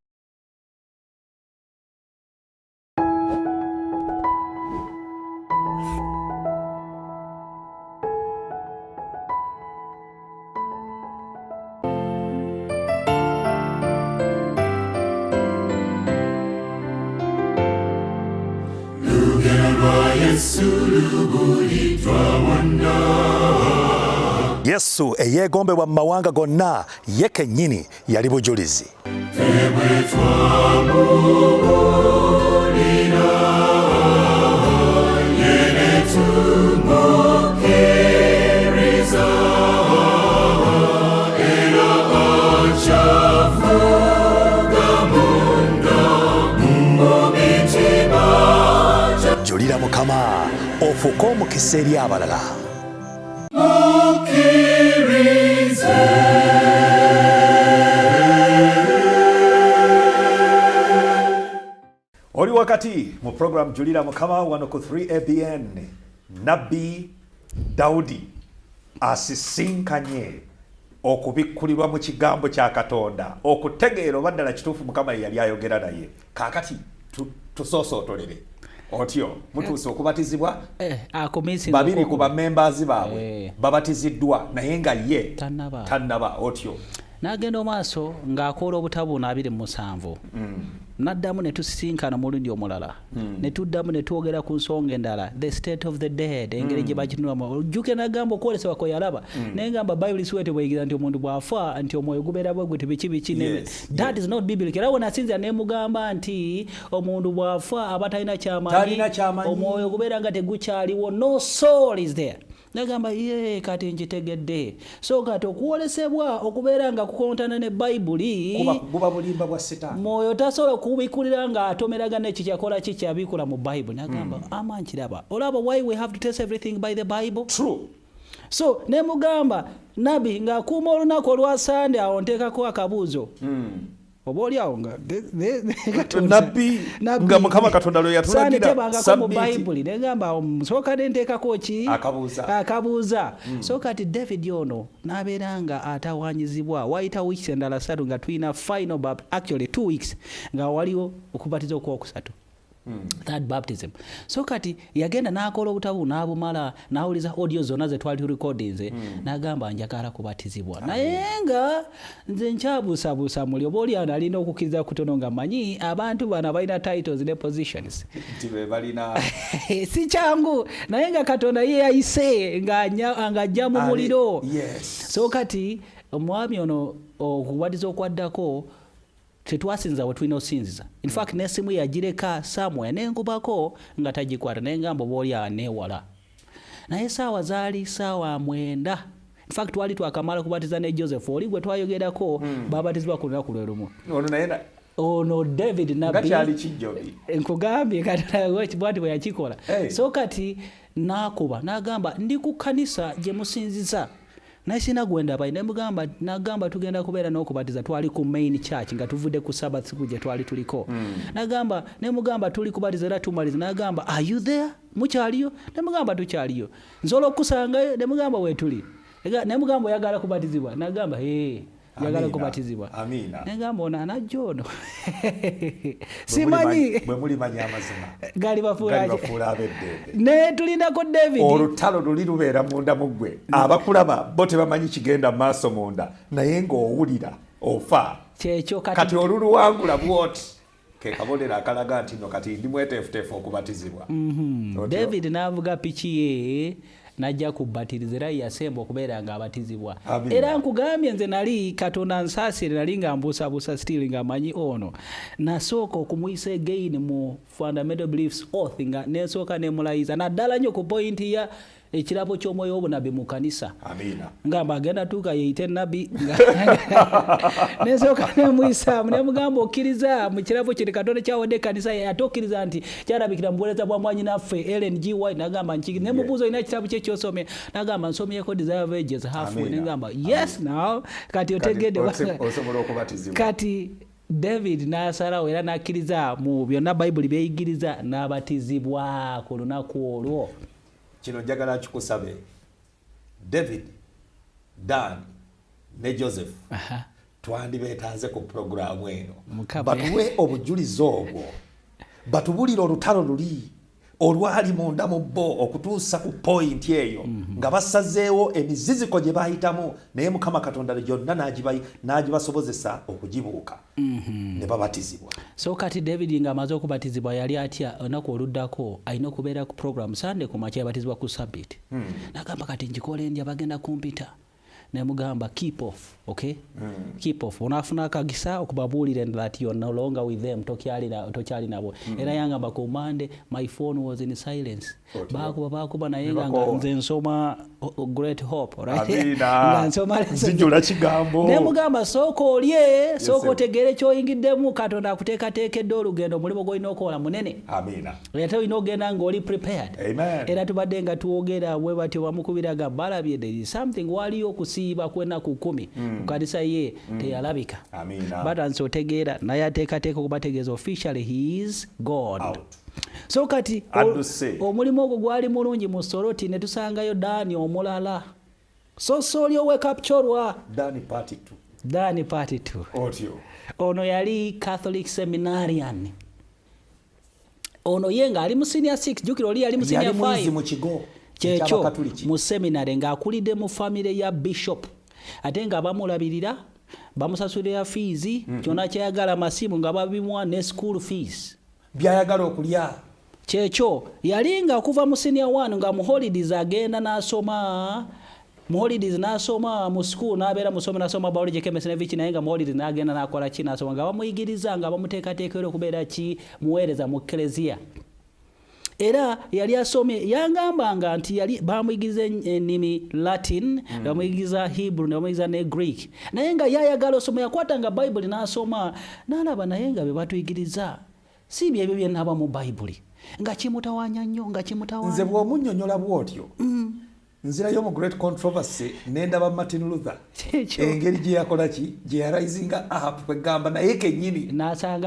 Yesu eyeegombebwa mu mawanga gonna ye kennyini yali bujulizi. Julira Mukama ofuuke omukisa eri abalala. Oli wakati mu program Julira Mukama wano ku 3ABN. Nabbi Daudi asisinkanye okubikkulirwa mu kigambo kya Katonda okutegeera oba ddala kituufu Mukama yali ayogera naye. Kaakati tusosootolere otyo mutuuse okubatizibwa babiri ku bamembers baabwe babatiziddwa naye nga ye tannaba otyo. n'agenda omaaso ng'akola obutabuuna 27 n'addamu ne tusisinkana mulundi omulala ne tuddamu ne twogera ku nsonga endala the state of the dead engeri gye bakitunulamu ojjuke n'agamba okwolesebwa kwe yalaba naye ngamba bayibuli siwete bweyigiza nti omuntu bw'afa nti omwoyo gubeera bwe gwe biki that is not biblical era wona asinzira ne mugamba nti omuntu bw'afa aba talina ky'amanyi omwoyo gubeera nga tegukyaliwo no soul is there nagamba ye kati nkitegedde so kati okuwolesebwa okubeera nga kukontana ne bayibuli buba bulimba bwa setaani mwoyo tasobola kubikulira nga atomeragana ekyo kyakola kikyabikula mu bayibuli nagamba amankiraba olaba why we have to test everything by the Bible. True. So ne mugamba nabi ng'akuuma olunaku olwa Sande awo nteekako akabuuzo oba oli awo nga nabbi nga Mukama Katonda lwe yatulagira mu bayibuli negamba nsooka nenteekako ki akabuuza so kati David ono n'abeera nga atawanyizibwa wayita weeks endala 3 nga tulina final actually 2 weeks nga waliwo okubatiza okwokusatu third baptism so kati yagenda n'akola obutabu n'abumala n'awuliza audio zonna ze twali recordings n'agamba njagala kubatizibwa naye nga nze nkyabuusabuusa muli oba oli alina okukkiriza kutono nga manyi abantu bano balina titles ne positions si kyangu naye nga Katonda ye yayise ng'ajja mu muliro so kati omwami ono okubatiza okwaddako tetwasinza we tulina osinziza in fact n'essimu yagireka somewhere n'enkubako nga tagikwata naye ngamba oba oli aneewala naye saawa zaali saawa 9 in fact twali twakamala kubatiza ne Joseph oli gwe twayogerako babatizibwa ku lunaku lwe lumu ono David nabbi nkugambye kati bwati bwe yakikola so kati n'akuba n'agamba ndi ku kanisa gye musinziza naye sina gwenda bayi nagamba tugenda kubeera n'okubatiza twali ku main church nga tuvudde ku Sabbath siku gye twali tuliko nagamba ne mugamba tuli kubatiza era tumaliza nagamba are you there mukyaliyo ne mugamba tukyaliyo nsobola okusangayo ne mugamba weetuli ne mugamba oyagala kubatizibwa nagamba yagala kubatizibwa negamba ono anajja ono simanyi bwe mulimanya amazima gali bafuula abeddende ne tulinako David olutalo luli lubeera munda mu ggwe abakulaba bo tebamanyi kigenda mu maaso munda naye ng'owulira ofa kyekyo kati oluluwangula bwoti ke kabonero akalaga nti no kati ndi mweteefuteefu okubatizibwa David n'avuga piki ye najja kubatiriza era yasemba okubeera nga abatizibwa era nkugambye nze nali Katonda nsaasire nali nga mbuusabuusa still nga amanyi ono nasooka okumuyisa again mu fundamental beliefs oath nga nensooka nemulayiza naddala nnyo ku pointi ya ekirabo ky'omwoyo obunabi mu kanisa ngamba agenda tuuka yeeyite nabbi nensooka nemuyisaamu nemugamba okkiriza mu kirabo kiri Katonda kyawadde kanisa ate okkiriza nti kyalabikira mu buweereza bwa mwanyi naffe Ellen G. White nagamba nkiri nemubuuza olina ekitabo kye kyosomye nagamba nsomyeko Desire of Ages halfway nengamba yes now kati otegedde osobola okubatizibwa kati David n'asalawo era n'akkiriza mu byonna bayibuli byeyigiriza n'abatizibwa ku lunaku olwo kino njagala kikusabe David Dan ne Joseph twandibeetanze ku programu eno batuwe obujulizi obwo batubulira olutalo luli olwali munda mu bo okutuusa ku point eyo nga basazeewo emiziziko gye bayitamu naye Mukama Katonda gyonna n'agibasobozesa okugibuuka ne babatizibwa so kati David nga amaze okubatizibwa yali atya olunaku oluddako alina okubeera ku program Sunday ku makya yabatizibwa ku Sabbath nagamba kati njikole ndya bagenda kumpita nemugamba keep off okay keep off onafuna akagisa okubabuulira that you are no longer with them tokyali nabo era yangamba ku Monday my phone was in silence bakuba naye nga nze nsoma Great Hope right nga nsoma zijula kigambo nemugamba soko olye soko tegere kyoyingiddemu Katonda akuteekateekedde olugendo mulimo gwolina okola munene era olina ogenda ng'oli prepared era tubadde nga tuwogera bwe batyo bamukubiraga balabye there is something waliyo okusiiba kw'ennaku 10 ku kanisa ye teyalabika batansi otegeera naye ateekateeka okubategeeza officially he is God so kati omulimu ogwo gwali mulungi mu Soroti ne tusangayo Dani omulala so oli owekapchorwa Dani party 2 ono yali Catholic seminarian ono yenga ali mu senior 6 jukiro oli ali mu senior 5 mu kigo kyekyo mu seminary ng'akulidde mu family ya bishop ate nga bamulabirira bamusasulira fees kyona kyayagala masimu nga babimwa ne school fees byayagala okulya kyekyo yalinga okuva mu senior 1 nga mu holidays agenda n'asoma mu holidays n'asoma mu school n'abeera musome n'asoma biology chemistry ne viki naye nga mu holidays n'agenda n'akola ki n'asoma nga bamuyigiriza nga bamuteekateekera okubeera ki muweereza mu Eklezia. Era yali asomye yangambanga nti yali bamuyigiriza ennimi Latin, bamuyigiriza Hebrew, bamuyigiriza ne Greek. Naye nga yayagala osoma yakwatanga Bible n'asoma n'alaba naye nga be batuyigiriza si byebyo byenaba mu Bible. Nga kimutawanya nnyo, nga kimutawanya. Nze bw'omunnyonnyola bw'otyo nzirayo mu great controversy n'endaba Martin Luther engeri gye yakola ki gye yaraisinga up kwegamba naye kennyini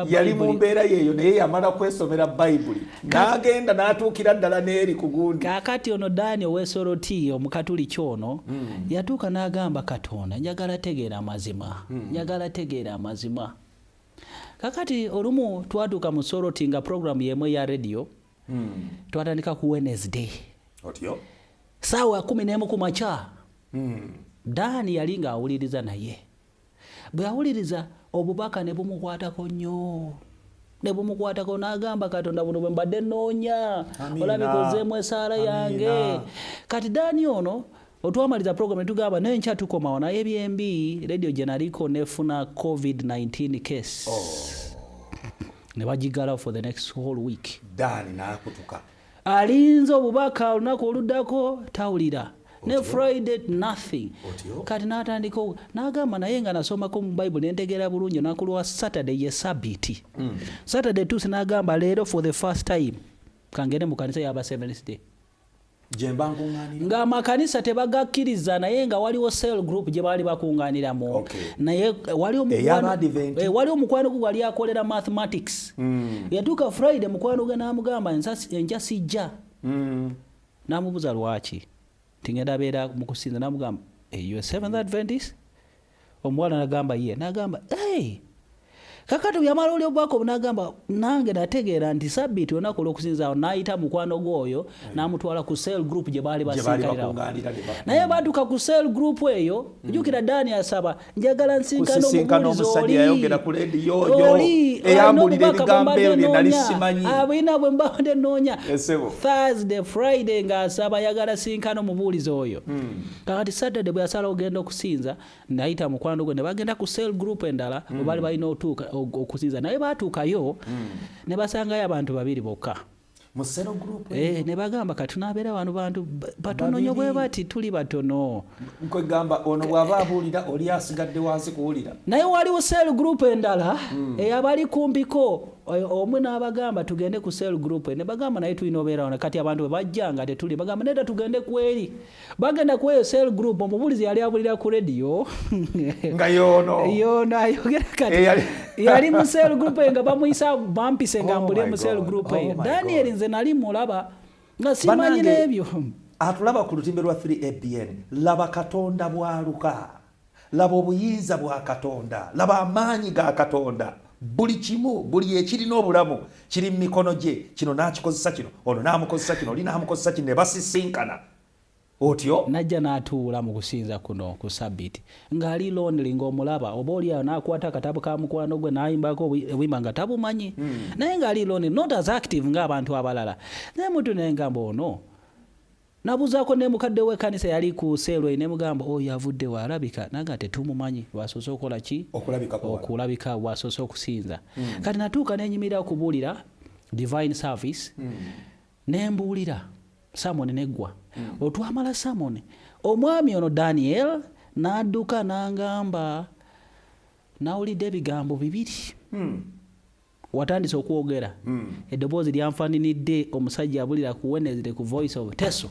yali mu mbeera yeeyo naye yamala kwesomera Bible n'agenda n'atuukira ddala n'eri ku gundi. Kaakati ono Daniel Wesoroti omukatuliki ono yatuuka n'agamba Katonda njagala tegeera amazima, njagala tegeera amazima. Kakati olumu twatuuka mu Soroti nga program yemu ya radio twatandika ku Wednesday otyo sawa 11 ku makya Dani yali nga awuliriza naye bwe awuliriza obubaka ne bumukwatako nnyo ne bumukwatako n'agamba Katonda buno bwe mbadde nnoonya olabikozeemu esaala yange. Kati Dani ono otwamaliza program netugamba n'enkya tukomawo naye ebyembi radio jenaliko nefuna COVID-19 case ne bagigala for the next whole week. Dani n'akutuka alinze obubaka olunaku oluddako tawulira ne Friday nothing. Kati n'atandika n'agamba naye nga nasomako mu Bible nentegeera bulungi nakulwa Saturday ye Sabbath. Saturday tuusi n'agamba leero for the first time kangende mu kanisa yaba Seventh Day nga amakanisa tebagakkiriza naye nga waliwo cell group gye baali bakungaaniramu naye wali omukwano gwe wali akolera mathematics yatuuka Friday mukwano gwe n'amugamba enkya sijja n'amubuuza lwaki tingenda abeera mu kusinza n'amugamba you Seventh Adventist omuwala n'agamba ye n'agamba kakati yamala oli obwako n'agamba nange nategeera nti Sabbath olunaku olw'okusinzaawo n'ayita mukwano gwoyo n'amutwala ku cell group gye baali basinkanirawo naye baatuuka ku cell group eyo jjukira Dani asaba njagala nsinkana omubuulizi oli eyambulira ebigambo ebyo bye nali simanyi abina bwe mbadde nnoonya Thursday Friday ng'asaba yagala sinkana omubuulizi oyo kakati Saturday bwe yasala ogenda okusinza n'ayita mukwano gwe ne bagenda ku cell group endala bwe baali balina otuuka okusinza naye baatuukayo ne basangayo abantu babiri bokka mu cell group ne bagamba kati tunaabeera wano bantu batono nnyo bwe bati tuli batono nkwegamba ono bw'aba abuulira oli asigadde wansi kuwulira naye waliwo cell group endala eyabali kumpiko omwe n'abagamba tugende ku cell group ne bagamba naye tulina obeera wano kati abantu bwe bajja nga tetuli bagamba nedda tugende ku eri bagenda ku eyo cell group omubuulizi yali abulira ku radio nga yono ayogera kati yali mu cell group nga bamuyisa bampise nga mbulire mu cell group eyo Daniel nze nali mulaba nga simanyi n'ebyo atulaba ku lutimbe lwa 3ABN laba Katonda bwaluka laba obuyinza bwa Katonda laba amaanyi ga Katonda buli kimu buli ekirina obulamu kiri mu mikono gye kino n'akikozesa kino ono n'amukozesa kino oli n'amukozesa kino ne basisinkana otyo najja n'atuula mu kusinza kuno ku Sabbath ng'ali lonely ng'omulaba oba oli awo n'akwata akatabo ka mukwano gwe n'ayimbako obuyimba nga tabumanyi naye ng'ali lonely not as active ng'abantu abalala naye mutu naye ngamba ono nabuzaako ne mukadde w'ekkanisa yali ku seelwe ne mugamba oyo avudde waalabika naga tetumumanyi wasoose okukola ki okulabika wasoose okusinza kati natuuka n'enyimirira okubuulira divine service n'embuulira Samoni neggwa otwamala Samoni omwami ono Daniel n'adduka n'angamba nawulidde ebigambo bibiri watandise okwogera eddoboozi lyanfaninidde omusajja abulira ku Wednesday ku Voice of Teso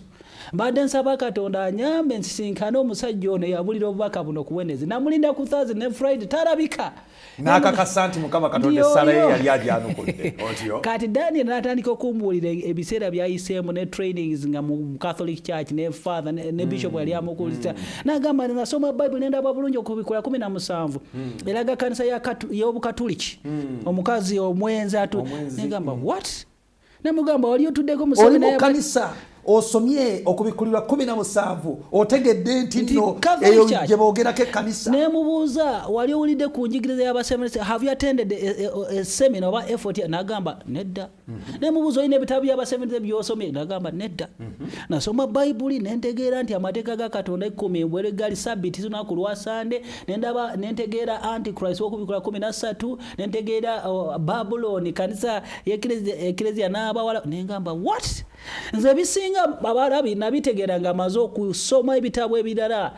mbadde nsaba Katonda anyambe nsisinkane omusajja ono yabulira obubaka buno ku Wednesday namulinda ku Thursday ne Friday talabika n'akakasa nti Mukama Katonda essala ye yali agyanukudde otyo kati Daniel n'atandika okumbuulira ebiseera byayiseemu ne trainings nga mu Catholic Church ne father ne bishop yali amukulisa n'agamba nasoma Bible nendaba bulungi okubikola 17 eraga kanisa y'obukatuliki omukazi omwenzi n'agamba what namugamba wali otuddeko musebe naye kanisa osomye okubikulirwa 17 otegedde nti no eyo gye boogerako ekkanisa. Ne mubuuza wali owulidde ku njigiriza y'abaseminary, have you attended a seminar oba effort? N'agamba nedda. Ne mubuuza olina ebitabo by'abaseminary by'osomye? N'agamba nedda. Nasoma Bayibuli ne ntegeera nti amateeka ga Katonda 10 bwe gali sabbiiti z'olunaku lwa Sande, ne ntegeera Antichrist w'okubikula 13, ne ntegeera Babuloni kanisa y'eklezia n'abawala. Ne ngamba what? Nze bisinga abalabi nabitegeera nga amaze okusoma ebitabo ebirala.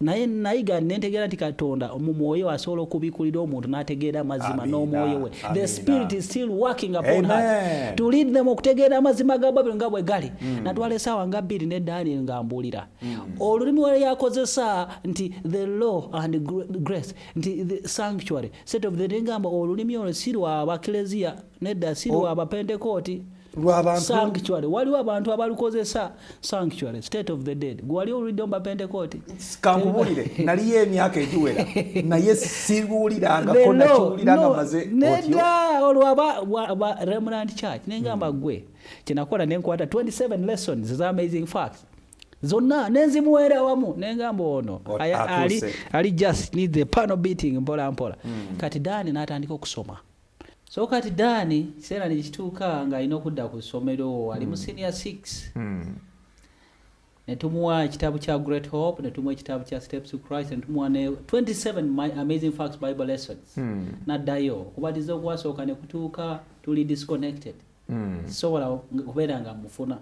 Naye nayiga nentegeera nti Katonda mu mwoyo asobola okubikulira omuntu n'ategeera amazima n'omwoyo we. The spirit is still working upon us to lead them okutegeera amazima ga Babuloni nga bwe gali. Natwala essaawa nga 2 ne Daniel ngambulira olulimi lwe yakozesa nti the law and grace, nti the sanctuary set of the ngamba olulimi olwo si lwa abaklezia nedda, si lwa abapentekooti. Sanctuary waliwo abantu abalukozesa sanctuary state of the dead. Gwali oludde omba Pentecost kankubulire naliyo emyaka egiwera naye sibuuliranga ko nakiwuliranga maze nedda olwaba Remnant Church nengamba gwe kinakola nenkwata 27 lessons za amazing facts zonna nenzimuwera wamu nengamba ono ali just need the piano beating mpola mpola. Kati Dani n'atandika okusoma. So kati Dani kiseera nekituuka nga alina okudda ku ssomero, ali mu senior 6. Ne tumuwa ekitabo kya Great Hope, ne tumuwa ekitabo kya Steps to Christ, ne tumuwa ne 27 Amazing Facts Bible Lessons. N'addayo okubatiza okwasooka ne kutuuka tuli disconnected. Sobola kubeera nga mufuna.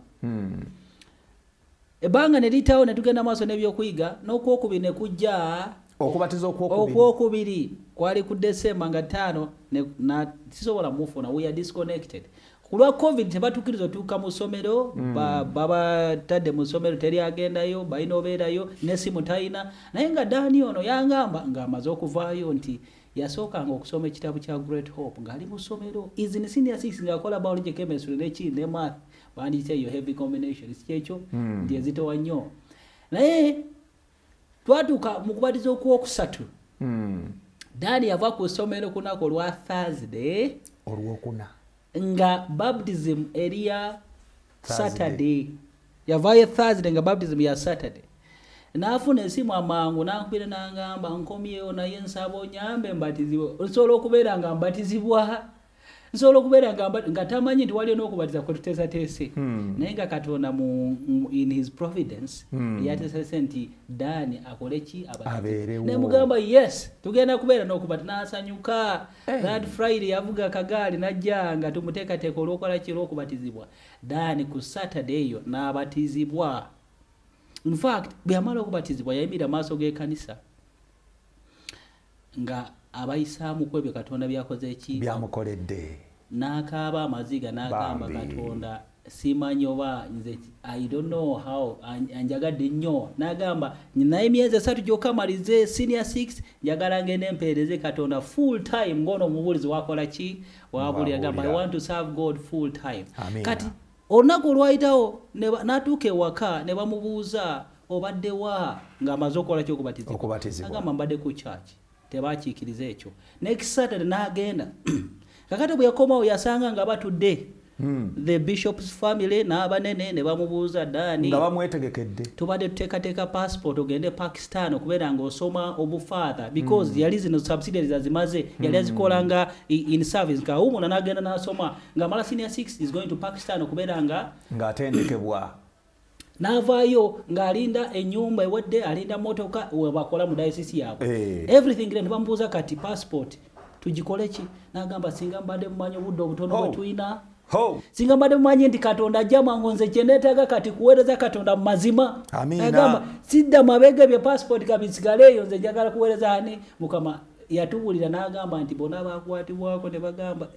Ebbanga ne litawo ne tugenda maaso n'ebyokuyiga, n'okwokubiri ne kujja okubatiza okwokubiri kwali ku December nga 5 na tisobola mufuna. We are disconnected. Kulwa COVID tebatukiriza tuuka mu ssomero, baba tadde mu ssomero teri agendayo, balina obeerayo n'essimu tayina. Naye nga Dani ono yangamba ng'amaze okuvaayo nti yasookanga okusoma ekitabo kya Great Hope ng'ali mu ssomero. Is in senior 6 ng'akola biology, chemistry ne math. Bandiyise yo heavy combination. Si kyekyo nti ezitowa nnyo. Naye twatuuka mu kubatiza okwokusatu. Dani yava ku ssomero ku lunaku olwa Thursday olwokuna nga baptism area Saturday. Yavayo Thursday nga baptism ya Saturday. N'afuna esimu amangu n'ankubira n'angamba nkomyewo naye nsaba onyambe mbatizibwe. Nsobola okubeera nga mbatizibwa. Nsobola okubeera nga tamanyi nti waliyo n'okubatiza kwe tuteesateese. Naye nga Katonda in his providence yateesese nti Dani akole ki abatize. Ne mugamba yes tugenda kubeera n'okubatiza. N'asanyuka. That Friday yavuga akagaali n'ajja nga tumuteekateeka olw'okola ki olw'okubatizibwa. Dani ku Saturday eyo n'abatizibwa. In fact bwe yamala okubatizibwa yayimira maaso g'ekkanisa nga abayisaamu ku ebyo Katonda byakoze eki byamukoledde. N'akaaba amaziga n'agamba Katonda simanyi oba nze I don't know how anjagadde nnyo. N'agamba naye emyezi 3 gyokka amalize senior 6 njagala ngende empeereze Katonda full time ng'ono omubuulizi wakola ki wabuli agamba I want to serve God full time. Kati olunaku olwayitawo n'atuuka ewaka ne bamubuuza obadde wa ng'amaze okukola ki okubatizibwa. Agamba mbadde ku church. Tebakiikiriza ekyo. Next Saturday n'agenda. Kakati bwe yakomawo yasanga nga batudde the bishop's family n'abanene ne bamubuuza Dani nga bamwetegekedde tubadde tuteekateeka passport ogende Pakistan okubeera ng'osoma obufather because yali zino subsidiaries azimaze yali azikolanga in service nga umuna n'agenda n'asoma nga mala senior 6 is going to Pakistan okubeera ng'atendekebwa. N'avaayo ng'alinda ennyumba ewedde alinda motoka webakola mu diocese yaabwe. Everything ne bamubuuza kati passport tugikole ki? N'agamba singa mbadde mumanyi obudde obutono bwe tuyina. Singa mbadde mumanyi nti Katonda ajja mangu nze kye neetaaga kati kuweereza Katonda mu mazima. N'agamba sidda mabega bye passport kabisigale eyo nze njagala kuweereza hani. Mukama yatubuulira n'agamba nti bonna baakwatibwako ne bagamba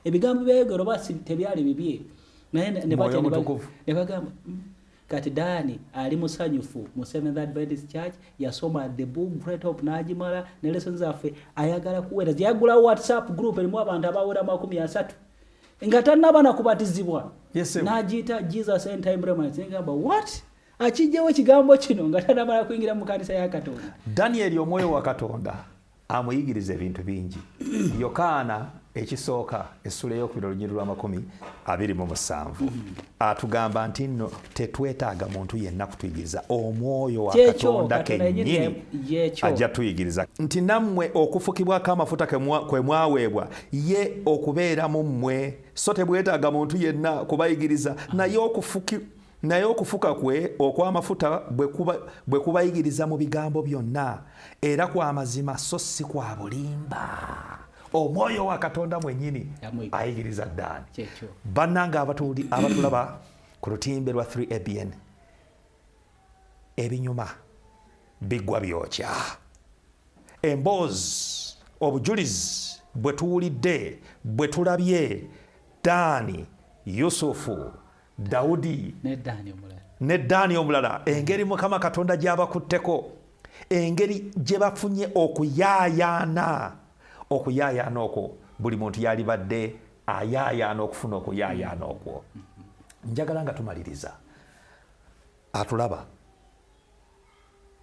ebigambo byayogera oba tebyali bibye. Naye ne bagamba kati Dani ali musanyufu mu Seventh Adventist Church yasoma the book Great Hope n'agimala ne lessons zaffe ayagala kuweereza. Yagula WhatsApp group erimu abantu abawera 30 nga tannaba nakubatizibwa. N'agiyita Jesus End Time Remnants. Ngamba what? Akijjewo ekigambo kino nga tannaba kuyingira mu kanisa ya Katonda. Daniel omwoyo wa Katonda amuyigiriza ebintu bingi. Yokaana ekisooka essula ey'okubiri olunyiriri lwa 27 atugamba nti nno tetwetaaga muntu yenna kutuyigiriza, omwoyo wa Katonda kennyini ajja tuyigiriza nti nammwe okufukibwako amafuta kwe mwaweebwa ye okubeera mu mmwe, so tebwetaaga muntu yenna kubayigiriza, naye okufuka kwe okw'amafuta bwe kubayigiriza mu bigambo byonna era kwa mazima so si kwa bulimba. Omwoyo wa Katonda mwennyini ayigiriza ddaani. Bannange abatulaba ku lutimbe lwa 3ABN, ebinyuma biggwa byokya, emboozi obujulizi bwe tuwulidde bwe tulabye Ddaani, Yusufu, Dawudi ne Ddaani omulala, engeri Mukama Katonda gy'abakutteko, engeri gye bafunye okuyaayaana okwo buli muntu yalibadde ayaayaana okufuna okuyaayaana okwo. Njagala nga tumaliriza atulaba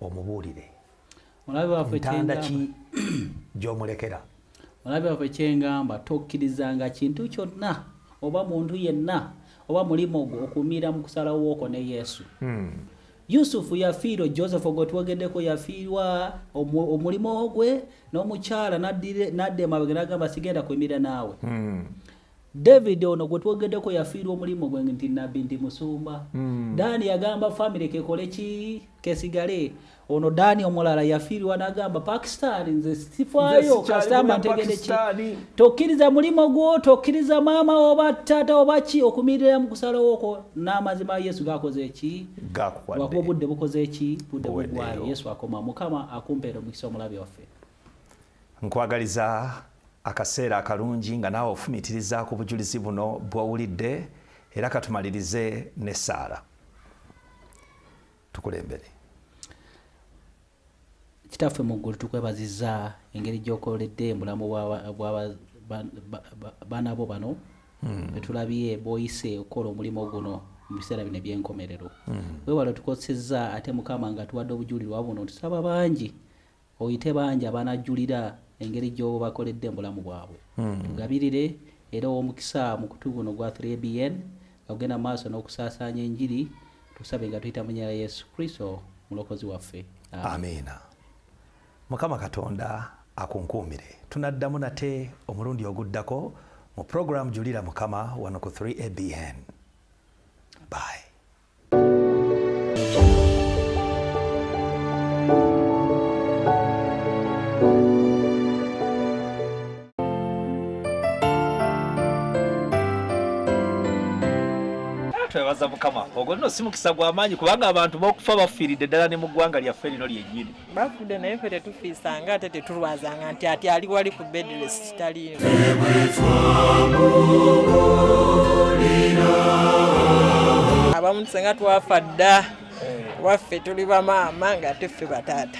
omubuulire ntanda ki gy'omulekera. Mulabe waffe kyengamba tokkirizanga kintu kyonna oba muntu yenna oba mulimo gwo okuumira mu kusalawo okwo ne Yesu. Yusufu yafiirwa, Joseph gwe twogeddeko yafiirwa omulimo gwe n'omukyala nadda emabega n'agamba sigenda kwemira naawe. David ono gwe twogeddeko yafiirwa omulimo gwe nti nabbi ndi musumba. Ddaani yagamba family kekole ki kesigale. Ono Ddaani omulala yafiirwa n'agamba Pakistan nze sifaayo kasitamba ntegede ki. Tokkiriza mulimo gwo, tokkiriza maama oba taata oba ki okumirira mu kusalawo okwo, n'amazima Yesu gakoze ki? Lwakuba obudde bukoze ki? Budde bugwayo. Yesu akoma. Mukama akumpeera omukisa omulabi waffe. Nkwagaliza akaseera akalungi nga naawe ofumitiriza ku bujulizi buno bw'owulidde, era katumalirize ne Saara. Tukulembere. Kitaffe mu ggulu tukwebazizza engeri gy'okoledde embulamu baana bo bano betulabye b'oyise okukola omulimu guno mu biseera bino eby'enkomerero. Weewale tukozesezza ate Mukama nga tuwadde obujulirwa buno, tusaba bangi oyite bangi abanajjulira engeri gy'obakoledde embulamu bwabwe. Tugabirire era ow'omukisa mu kutu guno gwa 3ABN nga kugenda maaso n'okusaasaanya enjiri, tusabe nga tuyita mu nnyina ya Yesu Kristo mulokozi waffe. Amiina. Mukama Katonda akunkuumire. Tunaddamu nate omulundi oguddako mu program Julira Mukama wano ku 3ABN. Bye. Twebaza Mukama. Ogwo nno si mukisa gw'amaanyi kubanga abantu b'okufa bafiiridde ddala ne mu ggwanga lyaffe lino lyennyini. Bafudde naye ffe tetufiisanga ate tetulwazanga nti ati ali wali ku bedrest taliino. Abamu tusenga twafa dda, waffe tuli bamaama nga ate ffe bataata.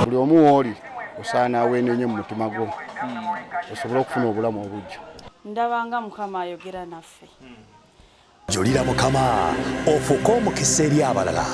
Buli omu w'oli osaana weenenye mu mutima gwo osobola okufuna obulamu obujja. Ndabanga Mukama ayogera naffe. Julira Mukama ofuuke omukisa eri abalala.